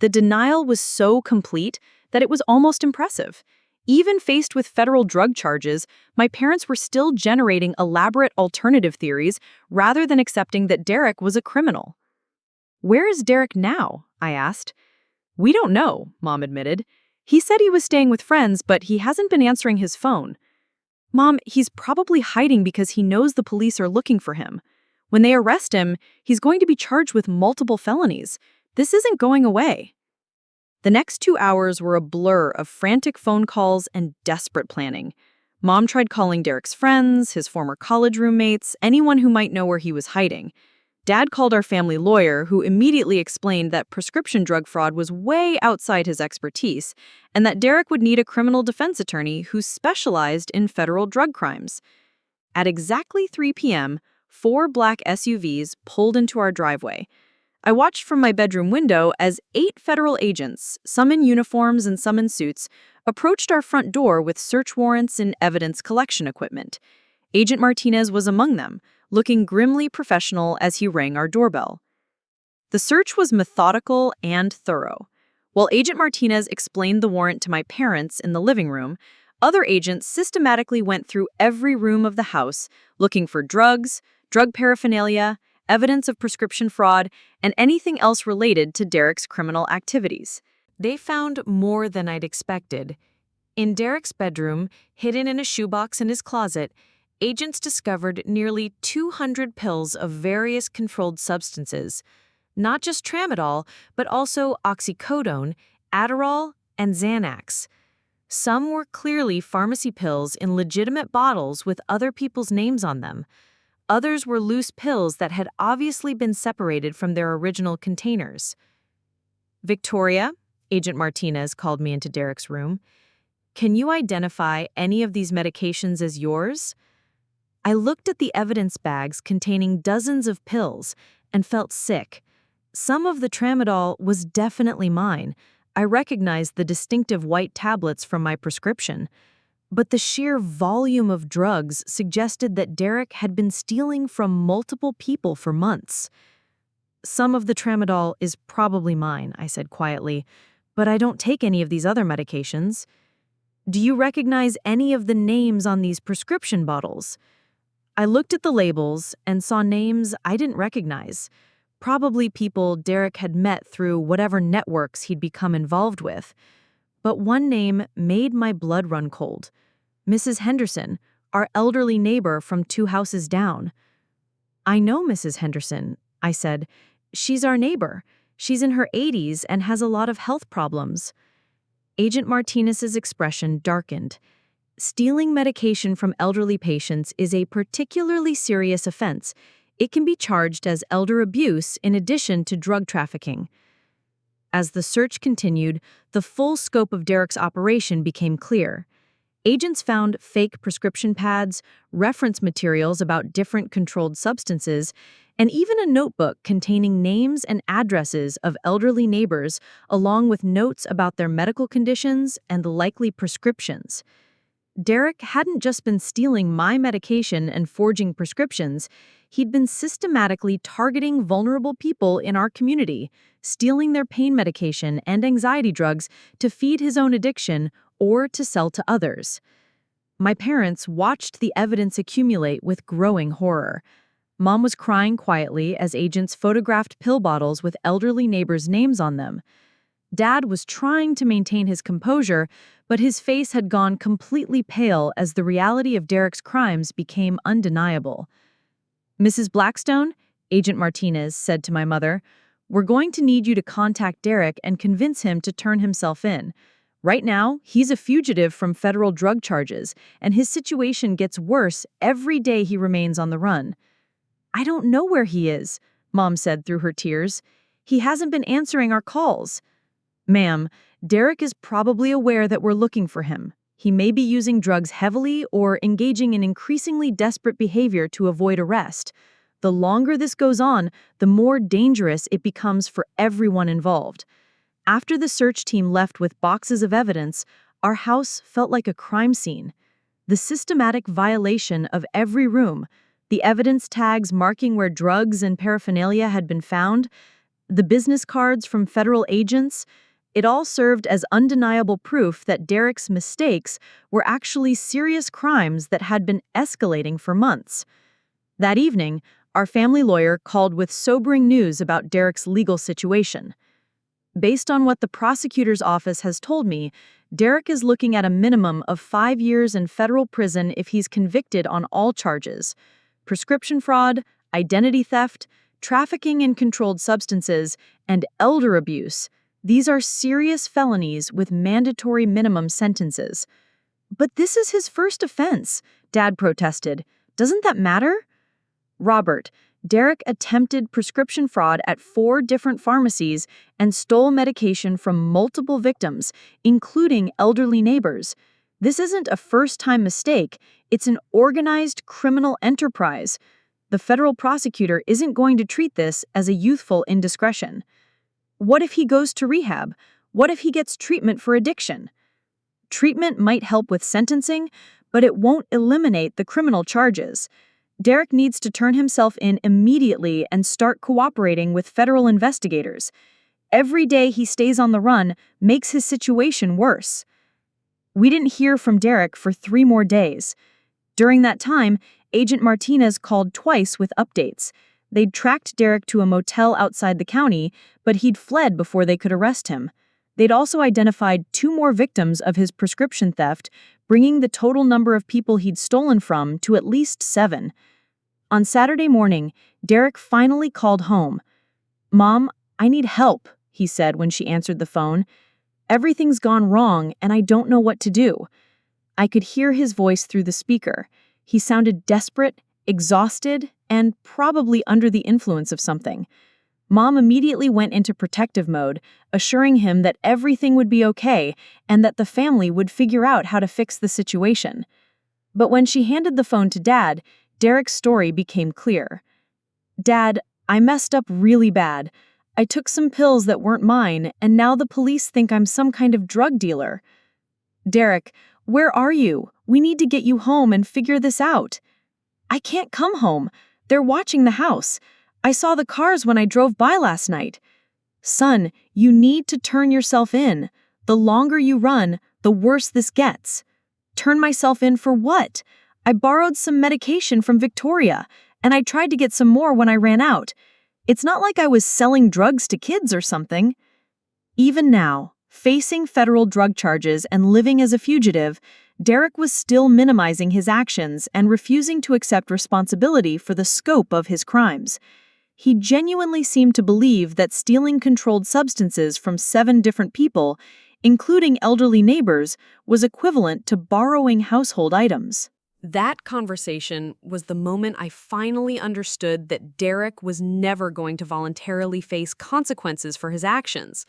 The denial was so complete that it was almost impressive. Even faced with federal drug charges, my parents were still generating elaborate alternative theories rather than accepting that Derek was a criminal. Where is Derek now? I asked. We don't know, Mom admitted. He said he was staying with friends, but he hasn't been answering his phone. Mom, he's probably hiding because he knows the police are looking for him. When they arrest him, he's going to be charged with multiple felonies. This isn't going away. The next 2 hours were a blur of frantic phone calls and desperate planning. Mom tried calling Derek's friends, his former college roommates, anyone who might know where he was hiding. Dad called our family lawyer, who immediately explained that prescription drug fraud was way outside his expertise, and that Derek would need a criminal defense attorney who specialized in federal drug crimes. At exactly 3 p.m., 4 black SUVs pulled into our driveway. I watched from my bedroom window as 8 federal agents, some in uniforms and some in suits, approached our front door with search warrants and evidence collection equipment. Agent Martinez was among them, looking grimly professional as he rang our doorbell. The search was methodical and thorough. While Agent Martinez explained the warrant to my parents in the living room, other agents systematically went through every room of the house, looking for drugs, drug paraphernalia, evidence of prescription fraud, and anything else related to Derek's criminal activities. They found more than I'd expected. In Derek's bedroom, hidden in a shoebox in his closet, agents discovered nearly 200 pills of various controlled substances, not just tramadol, but also oxycodone, Adderall, and Xanax. Some were clearly pharmacy pills in legitimate bottles with other people's names on them. Others were loose pills that had obviously been separated from their original containers. "Victoria," Agent Martinez called me into Derek's room, "can you identify any of these medications as yours?" I looked at the evidence bags containing dozens of pills and felt sick. Some of the tramadol was definitely mine. I recognized the distinctive white tablets from my prescription. But the sheer volume of drugs suggested that Derek had been stealing from multiple people for months. "Some of the tramadol is probably mine," I said quietly, "but I don't take any of these other medications." "Do you recognize any of the names on these prescription bottles?" I looked at the labels and saw names I didn't recognize, probably people Derek had met through whatever networks he'd become involved with. But one name made my blood run cold. Mrs. Henderson, our elderly neighbor from 2 houses down. "I know Mrs. Henderson," I said. "She's our neighbor. She's in her 80s and has a lot of health problems." Agent Martinez's expression darkened. Stealing medication from elderly patients is a particularly serious offense. It can be charged as elder abuse in addition to drug trafficking. As the search continued, the full scope of Derek's operation became clear. Agents found fake prescription pads, reference materials about different controlled substances, and even a notebook containing names and addresses of elderly neighbors, along with notes about their medical conditions and the likely prescriptions. Derek hadn't just been stealing my medication and forging prescriptions, he'd been systematically targeting vulnerable people in our community, stealing their pain medication and anxiety drugs to feed his own addiction or to sell to others. My parents watched the evidence accumulate with growing horror. Mom was crying quietly as agents photographed pill bottles with elderly neighbors' names on them. Dad was trying to maintain his composure, but his face had gone completely pale as the reality of Derek's crimes became undeniable. "Mrs. Blackstone," Agent Martinez said to my mother, "we're going to need you to contact Derek and convince him to turn himself in. Right now, he's a fugitive from federal drug charges, and his situation gets worse every day he remains on the run." "I don't know where he is," Mom said through her tears. "He hasn't been answering our calls." "Ma'am, Derek is probably aware that we're looking for him. He may be using drugs heavily or engaging in increasingly desperate behavior to avoid arrest. The longer this goes on, the more dangerous it becomes for everyone involved." After the search team left with boxes of evidence, our house felt like a crime scene. The systematic violation of every room, the evidence tags marking where drugs and paraphernalia had been found, the business cards from federal agents, it all served as undeniable proof that Derek's mistakes were actually serious crimes that had been escalating for months. That evening, our family lawyer called with sobering news about Derek's legal situation. "Based on what the prosecutor's office has told me, Derek is looking at a minimum of 5 years in federal prison if he's convicted on all charges: prescription fraud, identity theft, trafficking in controlled substances, and elder abuse. These are serious felonies with mandatory minimum sentences." "But this is his first offense," Dad protested. "Doesn't that matter?" "Robert, Derek attempted prescription fraud at 4 different pharmacies and stole medication from multiple victims, including elderly neighbors. This isn't a first-time mistake, it's an organized criminal enterprise. The federal prosecutor isn't going to treat this as a youthful indiscretion." "What if he goes to rehab? What if he gets treatment for addiction?" "Treatment might help with sentencing, but it won't eliminate the criminal charges. Derek needs to turn himself in immediately and start cooperating with federal investigators. Every day he stays on the run makes his situation worse." We didn't hear from Derek for 3 more days. During that time, Agent Martinez called twice with updates. They'd tracked Derek to a motel outside the county, but he'd fled before they could arrest him. They'd also identified 2 more victims of his prescription theft, bringing the total number of people he'd stolen from to at least 7. On Saturday morning, Derek finally called home. "Mom, I need help," he said when she answered the phone. Everything's gone wrong, and I don't know what to do." I could hear his voice through the speaker. He sounded desperate, exhausted, and probably under the influence of something. Mom immediately went into protective mode, assuring him that everything would be okay and that the family would figure out how to fix the situation. But when she handed the phone to Dad, Derek's story became clear. "Dad, I messed up really bad. I took some pills that weren't mine, and now the police think I'm some kind of drug dealer." "Derek, where are you? We need to get you home and figure this out." "I can't come home. They're watching the house. I saw the cars when I drove by last night." "Son, you need to turn yourself in. The longer you run, the worse this gets." "Turn myself in for what? I borrowed some medication from Victoria, and I tried to get some more when I ran out. It's not like I was selling drugs to kids or something." Even now, facing federal drug charges and living as a fugitive, Derek was still minimizing his actions and refusing to accept responsibility for the scope of his crimes. He genuinely seemed to believe that stealing controlled substances from 7 different people, including elderly neighbors, was equivalent to borrowing household items. That conversation was the moment I finally understood that Derek was never going to voluntarily face consequences for his actions.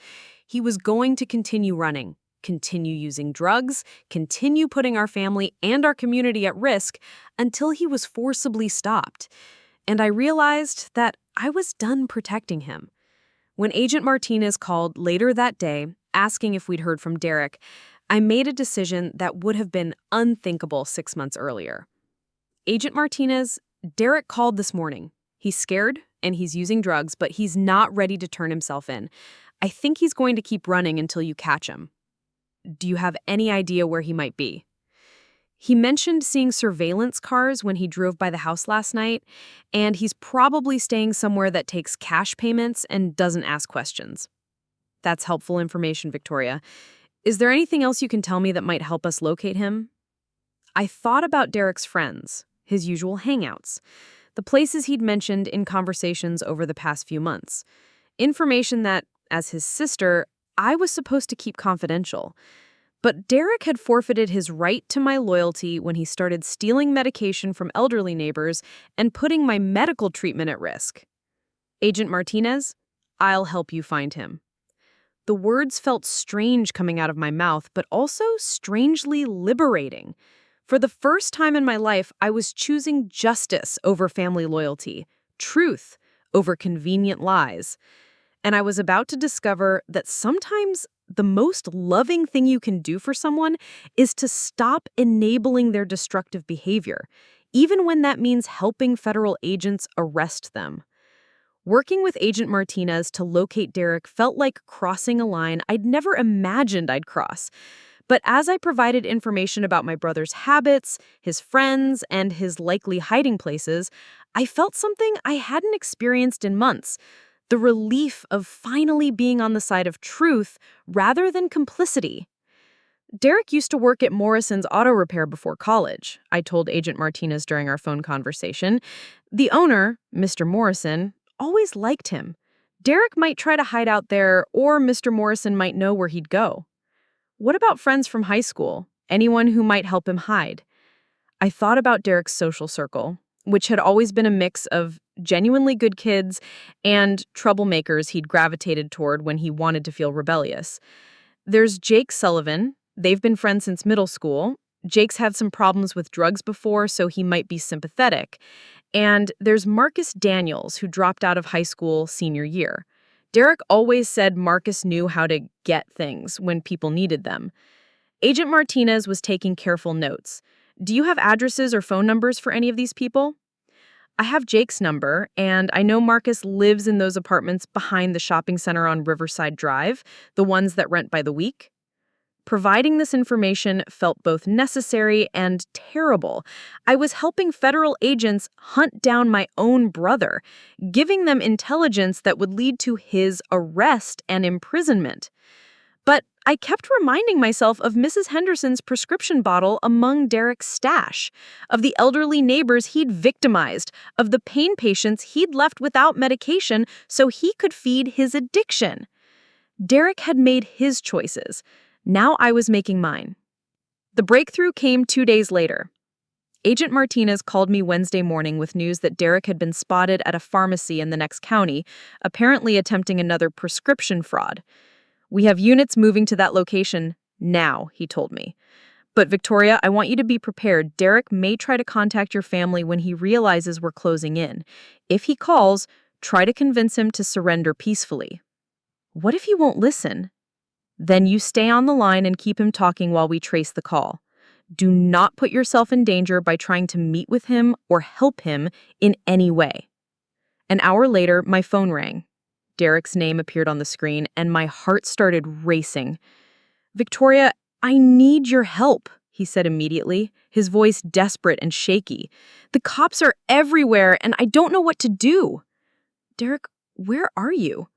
He was going to continue running, continue using drugs, continue putting our family and our community at risk until he was forcibly stopped. And I realized that I was done protecting him. When Agent Martinez called later that day, asking if we'd heard from Derek, I made a decision that would have been unthinkable 6 months earlier. "Agent Martinez, Derek called this morning. He's scared and he's using drugs, but he's not ready to turn himself in. I think he's going to keep running until you catch him. Do you have any idea where he might be?" He mentioned seeing surveillance cars when he drove by the house last night, and he's probably staying somewhere that takes cash payments and doesn't ask questions. That's helpful information, Victoria. Is there anything else you can tell me that might help us locate him? I thought about Derek's friends, his usual hangouts, the places he'd mentioned in conversations over the past few months. Information that, as his sister, I was supposed to keep confidential. But Derek had forfeited his right to my loyalty when he started stealing medication from elderly neighbors and putting my medical treatment at risk. "Agent Martinez, I'll help you find him." The words felt strange coming out of my mouth, but also strangely liberating. For the first time in my life, I was choosing justice over family loyalty, truth over convenient lies. And I was about to discover that sometimes the most loving thing you can do for someone is to stop enabling their destructive behavior, even when that means helping federal agents arrest them. Working with Agent Martinez to locate Derek felt like crossing a line I'd never imagined I'd cross. But as I provided information about my brother's habits, his friends, and his likely hiding places, I felt something I hadn't experienced in months. The relief of finally being on the side of truth rather than complicity. "Derek used to work at Morrison's Auto Repair before college," I told Agent Martinez during our phone conversation. "The owner, Mr. Morrison, always liked him. Derek might try to hide out there, or Mr. Morrison might know where he'd go." "What about friends from high school? Anyone who might help him hide?" I thought about Derek's social circle, which had always been a mix of genuinely good kids and troublemakers he'd gravitated toward when he wanted to feel rebellious. There's Jake Sullivan. They've been friends since middle school. Jake's had some problems with drugs before, so he might be sympathetic. And there's Marcus Daniels, who dropped out of high school senior year. Derek always said Marcus knew how to get things when people needed them. Agent Martinez was taking careful notes. "Do you have addresses or phone numbers for any of these people?" "I have Jake's number, and I know Marcus lives in those apartments behind the shopping center on Riverside Drive, the ones that rent by the week." Providing this information felt both necessary and terrible. I was helping federal agents hunt down my own brother, giving them intelligence that would lead to his arrest and imprisonment. But I kept reminding myself of Mrs. Henderson's prescription bottle among Derek's stash, of the elderly neighbors he'd victimized, of the pain patients he'd left without medication so he could feed his addiction. Derek had made his choices. Now I was making mine. The breakthrough came 2 days later. Agent Martinez called me Wednesday morning with news that Derek had been spotted at a pharmacy in the next county, apparently attempting another prescription fraud. "We have units moving to that location now," he told me. "But Victoria, I want you to be prepared. Derek may try to contact your family when he realizes we're closing in. If he calls, try to convince him to surrender peacefully." "What if he won't listen?" "Then you stay on the line and keep him talking while we trace the call. Do not put yourself in danger by trying to meet with him or help him in any way." An hour later, my phone rang. Derek's name appeared on the screen, and my heart started racing. "Victoria, I need your help," he said immediately, his voice desperate and shaky. "The cops are everywhere, and I don't know what to do." "Derek, where are you?"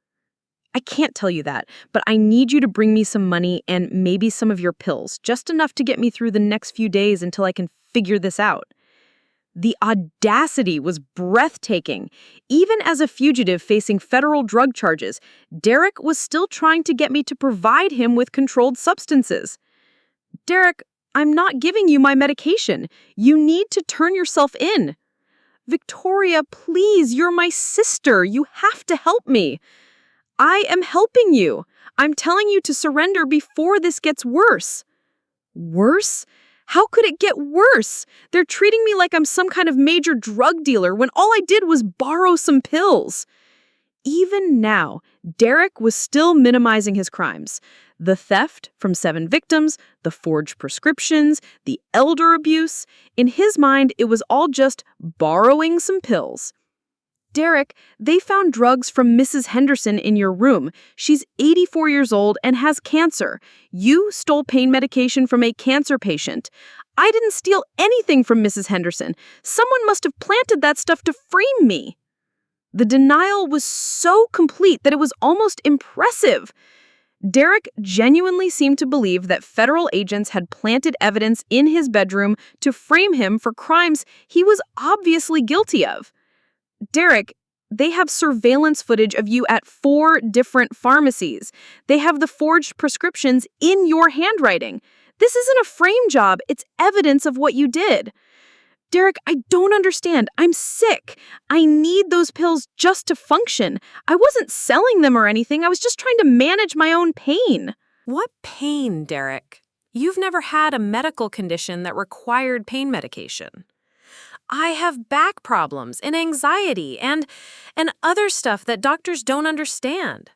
"I can't tell you that, but I need you to bring me some money and maybe some of your pills, just enough to get me through the next few days until I can figure this out." The audacity was breathtaking. Even as a fugitive facing federal drug charges, Derek was still trying to get me to provide him with controlled substances. "Derek, I'm not giving you my medication. You need to turn yourself in." "Victoria, please, you're my sister. You have to help me." "I am helping you. I'm telling you to surrender before this gets worse." "Worse? How could it get worse? They're treating me like I'm some kind of major drug dealer when all I did was borrow some pills." Even now, Derek was still minimizing his crimes. The theft from 7 victims, the forged prescriptions, the elder abuse. In his mind, it was all just borrowing some pills. "Derek, they found drugs from Mrs. Henderson in your room. She's 84 years old and has cancer. You stole pain medication from a cancer patient." "I didn't steal anything from Mrs. Henderson. Someone must have planted that stuff to frame me." The denial was so complete that it was almost impressive. Derek genuinely seemed to believe that federal agents had planted evidence in his bedroom to frame him for crimes he was obviously guilty of. "Derek, they have surveillance footage of you at 4 different pharmacies. They have the forged prescriptions in your handwriting. This isn't a frame job, it's evidence of what you did." "Derek, I don't understand. I'm sick. I need those pills just to function. I wasn't selling them or anything. I was just trying to manage my own pain." What pain, Derek? You've never had a medical condition that required pain medication. I have back problems and anxiety and other stuff that doctors don't understand.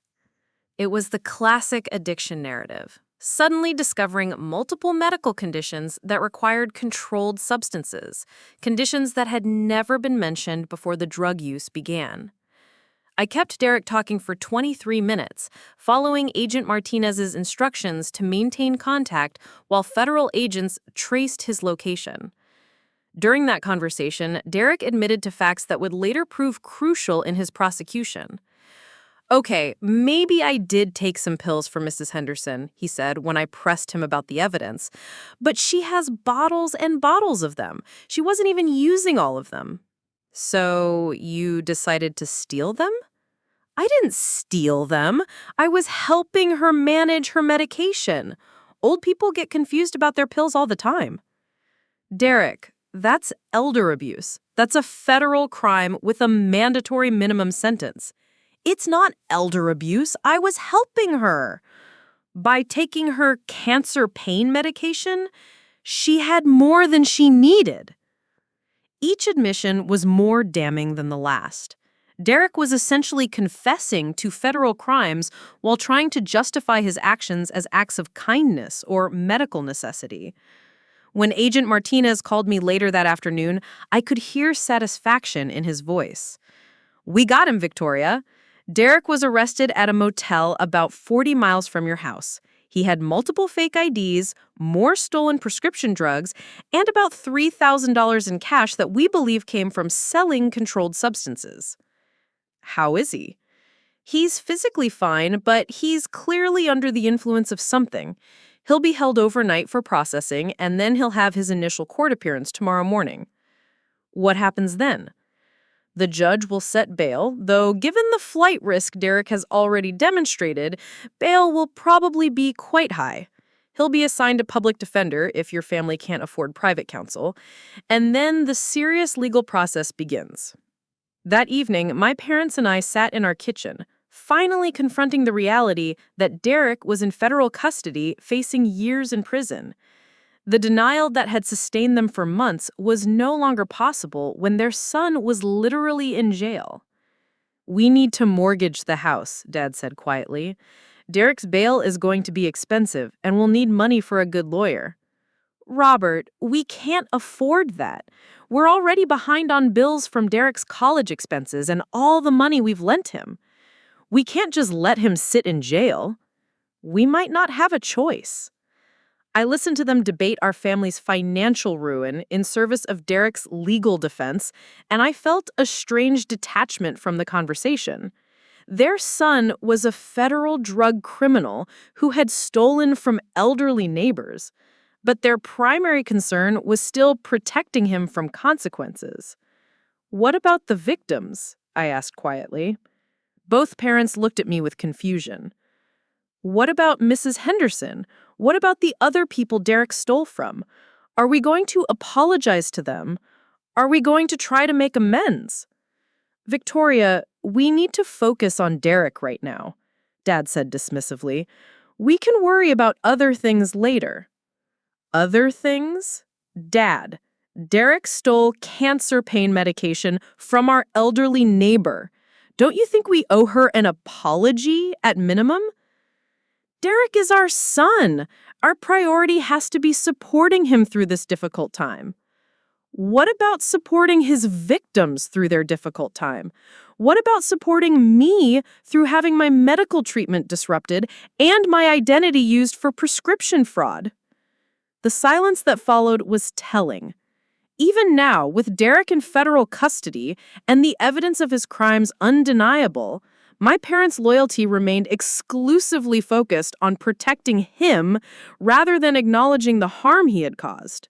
It was the classic addiction narrative, suddenly discovering multiple medical conditions that required controlled substances, conditions that had never been mentioned before the drug use began. I kept Derek talking for 23 minutes, following Agent Martinez's instructions to maintain contact while federal agents traced his location. During that conversation, Derek admitted to facts that would later prove crucial in his prosecution. "Okay, maybe I did take some pills for Mrs. Henderson," he said when I pressed him about the evidence. "But she has bottles and bottles of them. She wasn't even using all of them." "So you decided to steal them?" "I didn't steal them. I was helping her manage her medication. Old people get confused about their pills all the time." "Derek, that's elder abuse. That's a federal crime with a mandatory minimum sentence." "It's not elder abuse. I was helping her. By taking her cancer pain medication, she had more than she needed." Each admission was more damning than the last. Derek was essentially confessing to federal crimes while trying to justify his actions as acts of kindness or medical necessity. When Agent Martinez called me later that afternoon, I could hear satisfaction in his voice. "We got him, Victoria. Derek was arrested at a motel about 40 miles from your house. He had multiple fake IDs, more stolen prescription drugs, and about $3,000 in cash that we believe came from selling controlled substances." "How is he?" "He's physically fine, but he's clearly under the influence of something. He'll be held overnight for processing, and then he'll have his initial court appearance tomorrow morning." "What happens then?" The judge will set bail, though given the flight risk Derek has already demonstrated, bail will probably be quite high. He'll be assigned a public defender if your family can't afford private counsel, and then the serious legal process begins. That evening, my parents and I sat in our kitchen, finally confronting the reality that Derek was in federal custody facing years in prison. The denial that had sustained them for months was no longer possible when their son was literally in jail. "We need to mortgage the house," Dad said quietly. "Derek's bail is going to be expensive, and we'll need money for a good lawyer." "Robert, we can't afford that. We're already behind on bills from Derek's college expenses and all the money we've lent him. We can't just let him sit in jail. We might not have a choice." I listened to them debate our family's financial ruin in service of Derek's legal defense, and I felt a strange detachment from the conversation. Their son was a federal drug criminal who had stolen from elderly neighbors, but their primary concern was still protecting him from consequences. "What about the victims?" I asked quietly. Both parents looked at me with confusion. "What about Mrs. Henderson? What about the other people Derek stole from? Are we going to apologize to them? Are we going to try to make amends?" "Victoria, we need to focus on Derek right now," Dad said dismissively. "We can worry about other things later." "Other things?" "Dad, Derek stole cancer pain medication from our elderly neighbor. Don't you think we owe her an apology at minimum?" "Derek is our son. Our priority has to be supporting him through this difficult time." "What about supporting his victims through their difficult time? What about supporting me through having my medical treatment disrupted and my identity used for prescription fraud?" The silence that followed was telling. Even now, with Derek in federal custody and the evidence of his crimes undeniable, my parents' loyalty remained exclusively focused on protecting him rather than acknowledging the harm he had caused.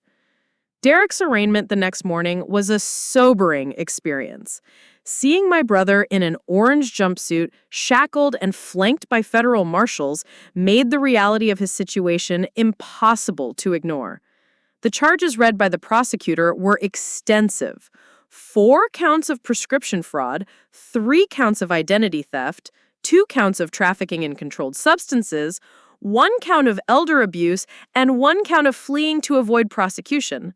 Derek's arraignment the next morning was a sobering experience. Seeing my brother in an orange jumpsuit, shackled and flanked by federal marshals, made the reality of his situation impossible to ignore. The charges read by the prosecutor were extensive. 4 counts of prescription fraud, 3 counts of identity theft, 2 counts of trafficking in controlled substances, 1 count of elder abuse, and 1 count of fleeing to avoid prosecution.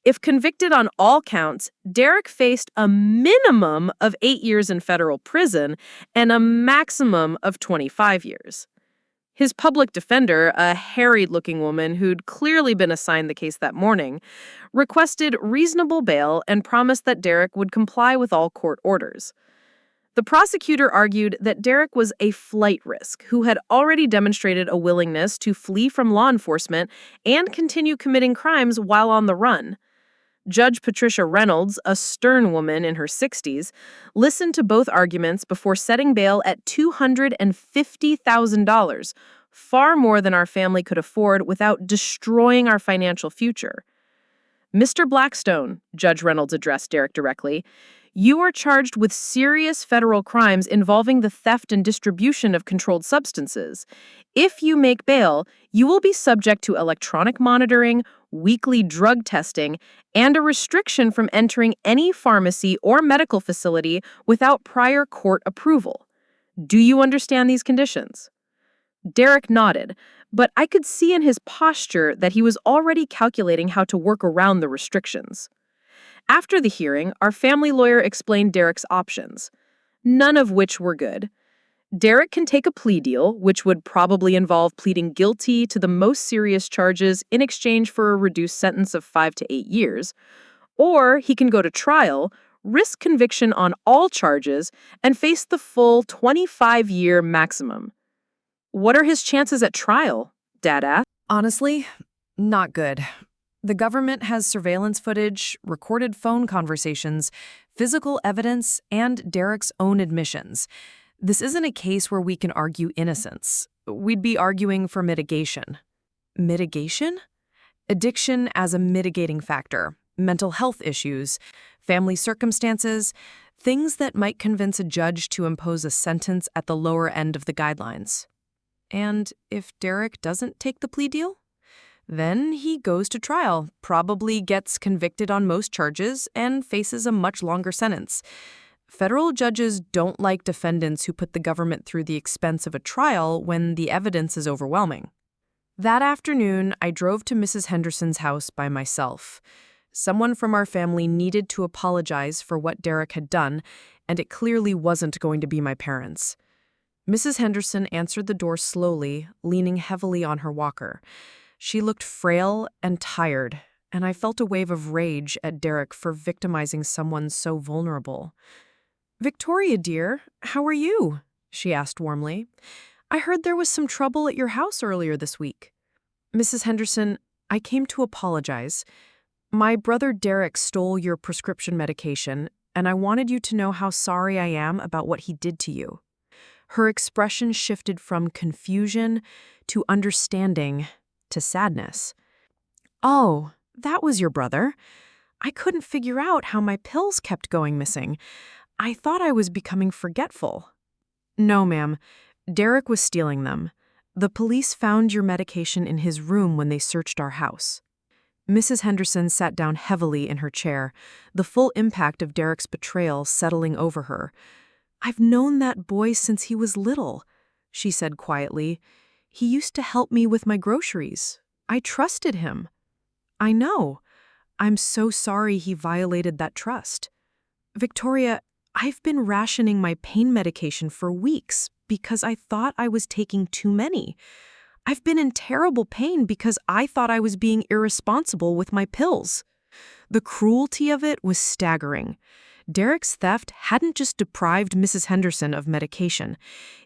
If convicted on all counts, Derek faced a minimum of 8 years in federal prison and a maximum of 25 years. His public defender, a harried-looking woman who'd clearly been assigned the case that morning, requested reasonable bail and promised that Derek would comply with all court orders. The prosecutor argued that Derek was a flight risk who had already demonstrated a willingness to flee from law enforcement and continue committing crimes while on the run. Judge Patricia Reynolds, a stern woman in her 60s, listened to both arguments before setting bail at $250,000, far more than our family could afford without destroying our financial future. "Mr. Blackstone," Judge Reynolds addressed Derek directly, "you are charged with serious federal crimes involving the theft and distribution of controlled substances. If you make bail, you will be subject to electronic monitoring, weekly drug testing, and a restriction from entering any pharmacy or medical facility without prior court approval. Do you understand these conditions?" Derek nodded, but I could see in his posture that he was already calculating how to work around the restrictions. After the hearing, our family lawyer explained Derek's options, none of which were good. Derek can take a plea deal, which would probably involve pleading guilty to the most serious charges in exchange for a reduced sentence of 5 to 8 years, or he can go to trial, risk conviction on all charges, and face the full 25-year maximum. "What are his chances at trial?" Dad asked. "Honestly, not good. The government has surveillance footage, recorded phone conversations, physical evidence, and Derek's own admissions. This isn't a case where we can argue innocence. We'd be arguing for mitigation." "Mitigation?" "Addiction as a mitigating factor. mental health issues, family circumstances, things that might convince a judge to impose a sentence at the lower end of the guidelines. And if Derek doesn't take the plea deal, then he goes to trial, probably gets convicted on most charges, and faces a much longer sentence. Federal judges don't like defendants who put the government through the expense of a trial when the evidence is overwhelming. That afternoon, I drove to Mrs. Henderson's house by myself. Someone from our family needed to apologize for what Derek had done, and it clearly wasn't going to be my parents. Mrs. Henderson answered the door slowly, leaning heavily on her walker. She looked frail and tired, and I felt a wave of rage at Derek for victimizing someone so vulnerable. "Victoria, dear, how are you?" she asked warmly. "I heard there was some trouble at your house earlier this week." "Mrs. Henderson, I came to apologize. My brother Derek stole your prescription medication, and I wanted you to know how sorry I am about what he did to you." Her expression shifted from confusion to understanding to sadness. "Oh, that was your brother. I couldn't figure out how my pills kept going missing. I thought I was becoming forgetful." "No, ma'am. Derek was stealing them. The police found your medication in his room when they searched our house." Mrs. Henderson sat down heavily in her chair, the full impact of Derek's betrayal settling over her. "I've known that boy since he was little," she said quietly. "He used to help me with my groceries. I trusted him." "I know. I'm so sorry he violated that trust." "Victoria, I've been rationing my pain medication for weeks because I thought I was taking too many. I've been in terrible pain because I thought I was being irresponsible with my pills." The cruelty of it was staggering. Derek's theft hadn't just deprived Mrs. Henderson of medication.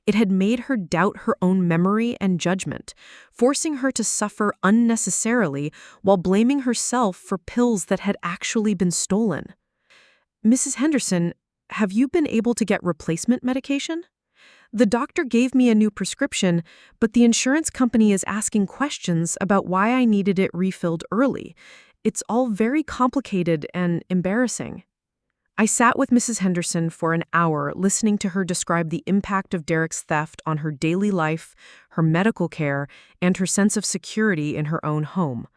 It had made her doubt her own memory and judgment, forcing her to suffer unnecessarily while blaming herself for pills that had actually been stolen. "Mrs. Henderson, have you been able to get replacement medication? The doctor gave me a new prescription, but the insurance company is asking questions about why I needed it refilled early. It's all very complicated and embarrassing." I sat with Mrs. Henderson for an hour listening to her describe the impact of Derek's theft on her daily life, her medical care, and her sense of security in her own home.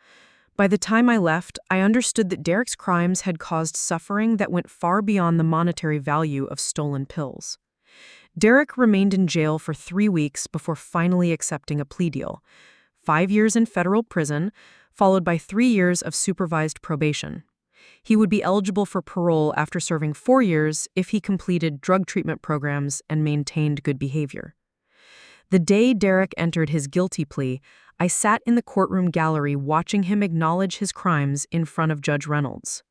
By the time I left, I understood that Derek's crimes had caused suffering that went far beyond the monetary value of stolen pills. Derek remained in jail for 3 weeks before finally accepting a plea deal. 5 years in federal prison, followed by 3 years of supervised probation. He would be eligible for parole after serving 4 years if he completed drug treatment programs and maintained good behavior. The day Derek entered his guilty plea, I sat in the courtroom gallery watching him acknowledge his crimes in front of Judge Reynolds.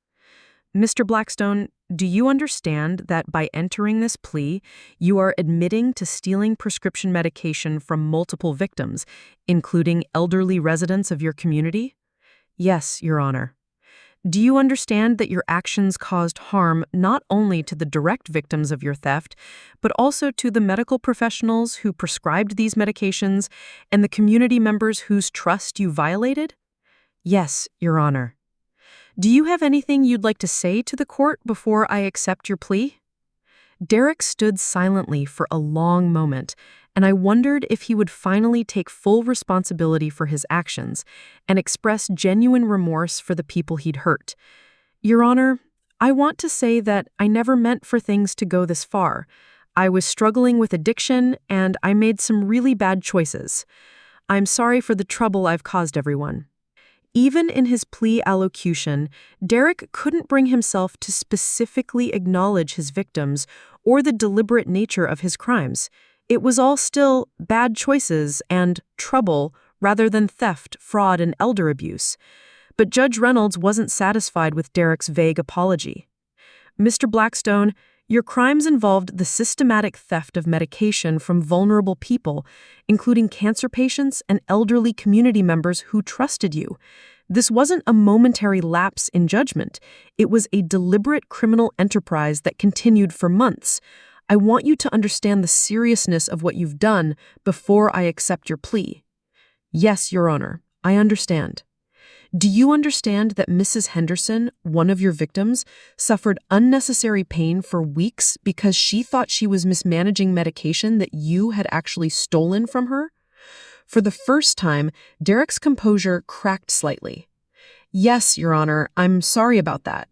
"Mr. Blackstone, do you understand that by entering this plea, you are admitting to stealing prescription medication from multiple victims, including elderly residents of your community?" "Yes, Your Honor." "Do you understand that your actions caused harm not only to the direct victims of your theft, but also to the medical professionals who prescribed these medications and the community members whose trust you violated?" "Yes, Your Honor." "Do you have anything you'd like to say to the court before I accept your plea?" Derek stood silently for a long moment, and I wondered if he would finally take full responsibility for his actions and express genuine remorse for the people he'd hurt. "Your Honor, I want to say that I never meant for things to go this far. I was struggling with addiction, and I made some really bad choices. I'm sorry for the trouble I've caused everyone." Even in his plea allocution, Derek couldn't bring himself to specifically acknowledge his victims or the deliberate nature of his crimes. It was all still bad choices and trouble rather than theft, fraud, and elder abuse. But Judge Reynolds wasn't satisfied with Derek's vague apology. "Mr. Blackstone, your crimes involved the systematic theft of medication from vulnerable people, including cancer patients and elderly community members who trusted you. This wasn't a momentary lapse in judgment. It was a deliberate criminal enterprise that continued for months. I want you to understand the seriousness of what you've done before I accept your plea." "Yes, Your Honor, I understand." Do you understand that Mrs. Henderson, one of your victims, suffered unnecessary pain for weeks because she thought she was mismanaging medication that you had actually stolen from her? For the first time, Derek's composure cracked slightly. Yes, Your Honor, I'm sorry about that.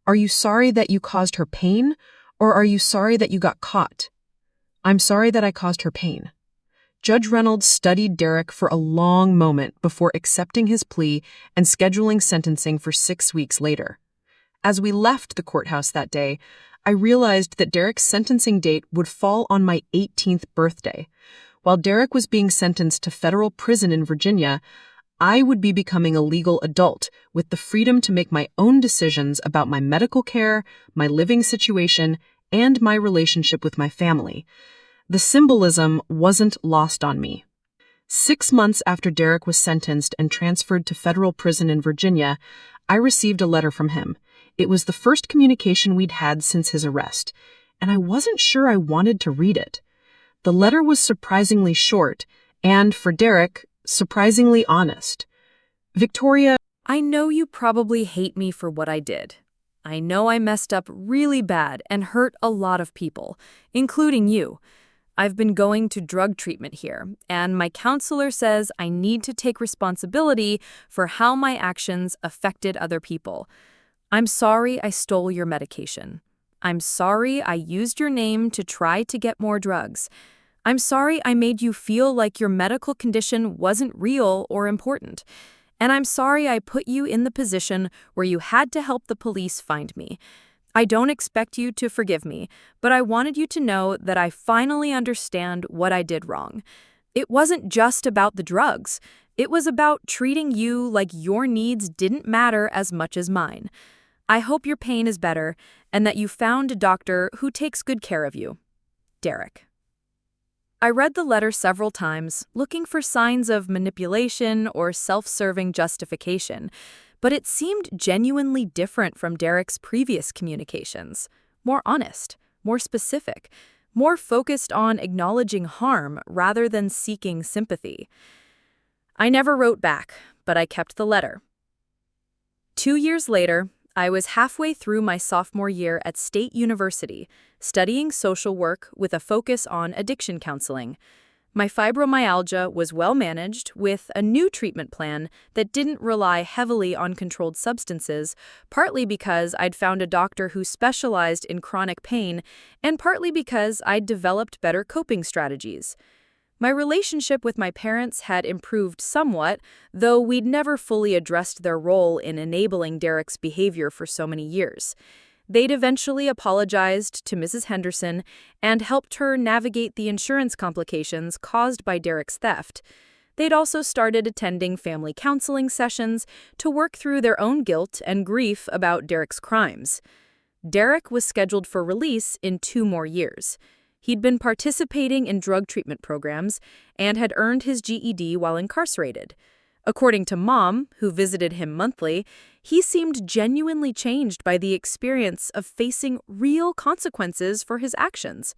Are you sorry that you caused her pain, or are you sorry that you got caught? I'm sorry that I caused her pain. Judge Reynolds studied Derek for a long moment before accepting his plea and scheduling sentencing for 6 weeks later. As we left the courthouse that day, I realized that Derek's sentencing date would fall on my 18th birthday. While Derek was being sentenced to federal prison in Virginia, I would be becoming a legal adult with the freedom to make my own decisions about my medical care, my living situation, and my relationship with my family. The symbolism wasn't lost on me. 6 months after Derek was sentenced and transferred to federal prison in Virginia, I received a letter from him. It was the first communication we'd had since his arrest, and I wasn't sure I wanted to read it. The letter was surprisingly short, and, for Derek, surprisingly honest. Victoria, I know you probably hate me for what I did. I know I messed up really bad and hurt a lot of people, including you. I've been going to drug treatment here, and my counselor says I need to take responsibility for how my actions affected other people. I'm sorry I stole your medication. I'm sorry I used your name to try to get more drugs. I'm sorry I made you feel like your medical condition wasn't real or important. And I'm sorry I put you in the position where you had to help the police find me. I don't expect you to forgive me, but I wanted you to know that I finally understand what I did wrong. It wasn't just about the drugs. It was about treating you like your needs didn't matter as much as mine. I hope your pain is better and that you found a doctor who takes good care of you. Derek. I read the letter several times, looking for signs of manipulation or self-serving justification, but it seemed genuinely different from Derek's previous communications. More honest, more specific, more focused on acknowledging harm rather than seeking sympathy. I never wrote back, but I kept the letter. 2 years later, I was halfway through my sophomore year at State University, studying social work with a focus on addiction counseling. My fibromyalgia was well managed with a new treatment plan that didn't rely heavily on controlled substances, partly because I'd found a doctor who specialized in chronic pain, and partly because I'd developed better coping strategies. My relationship with my parents had improved somewhat, though we'd never fully addressed their role in enabling Derek's behavior for so many years. They'd eventually apologized to Mrs. Henderson and helped her navigate the insurance complications caused by Derek's theft. They'd also started attending family counseling sessions to work through their own guilt and grief about Derek's crimes. Derek was scheduled for release in 2 more years. He'd been participating in drug treatment programs and had earned his GED while incarcerated. According to Mom, who visited him monthly, he seemed genuinely changed by the experience of facing real consequences for his actions.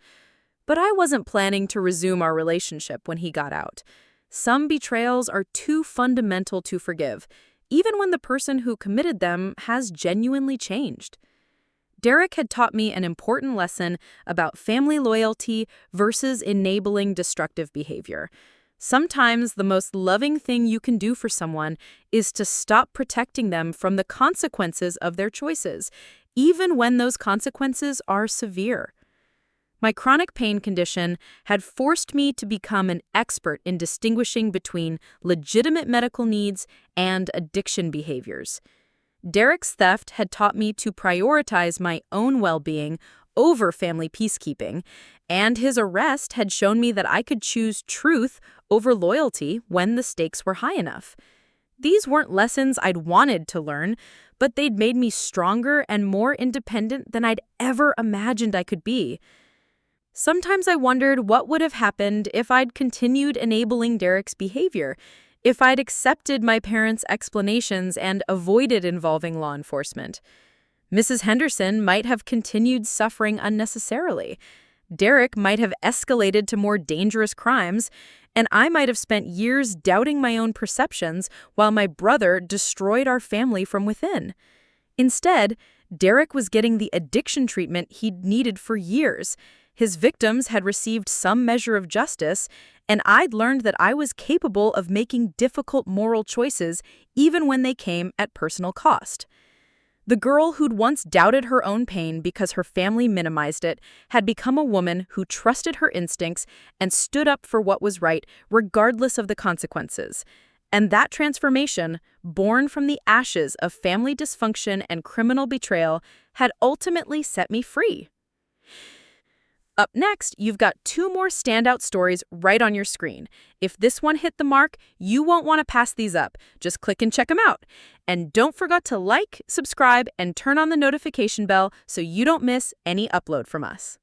But I wasn't planning to resume our relationship when he got out. Some betrayals are too fundamental to forgive, even when the person who committed them has genuinely changed. Derek had taught me an important lesson about family loyalty versus enabling destructive behavior. Sometimes the most loving thing you can do for someone is to stop protecting them from the consequences of their choices, even when those consequences are severe. My chronic pain condition had forced me to become an expert in distinguishing between legitimate medical needs and addiction behaviors. Derek's theft had taught me to prioritize my own well-being over family peacekeeping, and his arrest had shown me that I could choose truth over loyalty when the stakes were high enough. These weren't lessons I'd wanted to learn, but they'd made me stronger and more independent than I'd ever imagined I could be. Sometimes I wondered what would have happened if I'd continued enabling Derek's behavior, if I'd accepted my parents' explanations and avoided involving law enforcement. Mrs. Henderson might have continued suffering unnecessarily. Derek might have escalated to more dangerous crimes, and I might have spent years doubting my own perceptions while my brother destroyed our family from within. Instead, Derek was getting the addiction treatment he'd needed for years. His victims had received some measure of justice, and I'd learned that I was capable of making difficult moral choices even when they came at personal cost. The girl who'd once doubted her own pain because her family minimized it had become a woman who trusted her instincts and stood up for what was right regardless of the consequences. And that transformation, born from the ashes of family dysfunction and criminal betrayal, had ultimately set me free. Up next, you've got 2 more standout stories right on your screen. If this one hit the mark, you won't want to pass these up. Just click and check them out. And don't forget to like, subscribe, and turn on the notification bell so you don't miss any upload from us.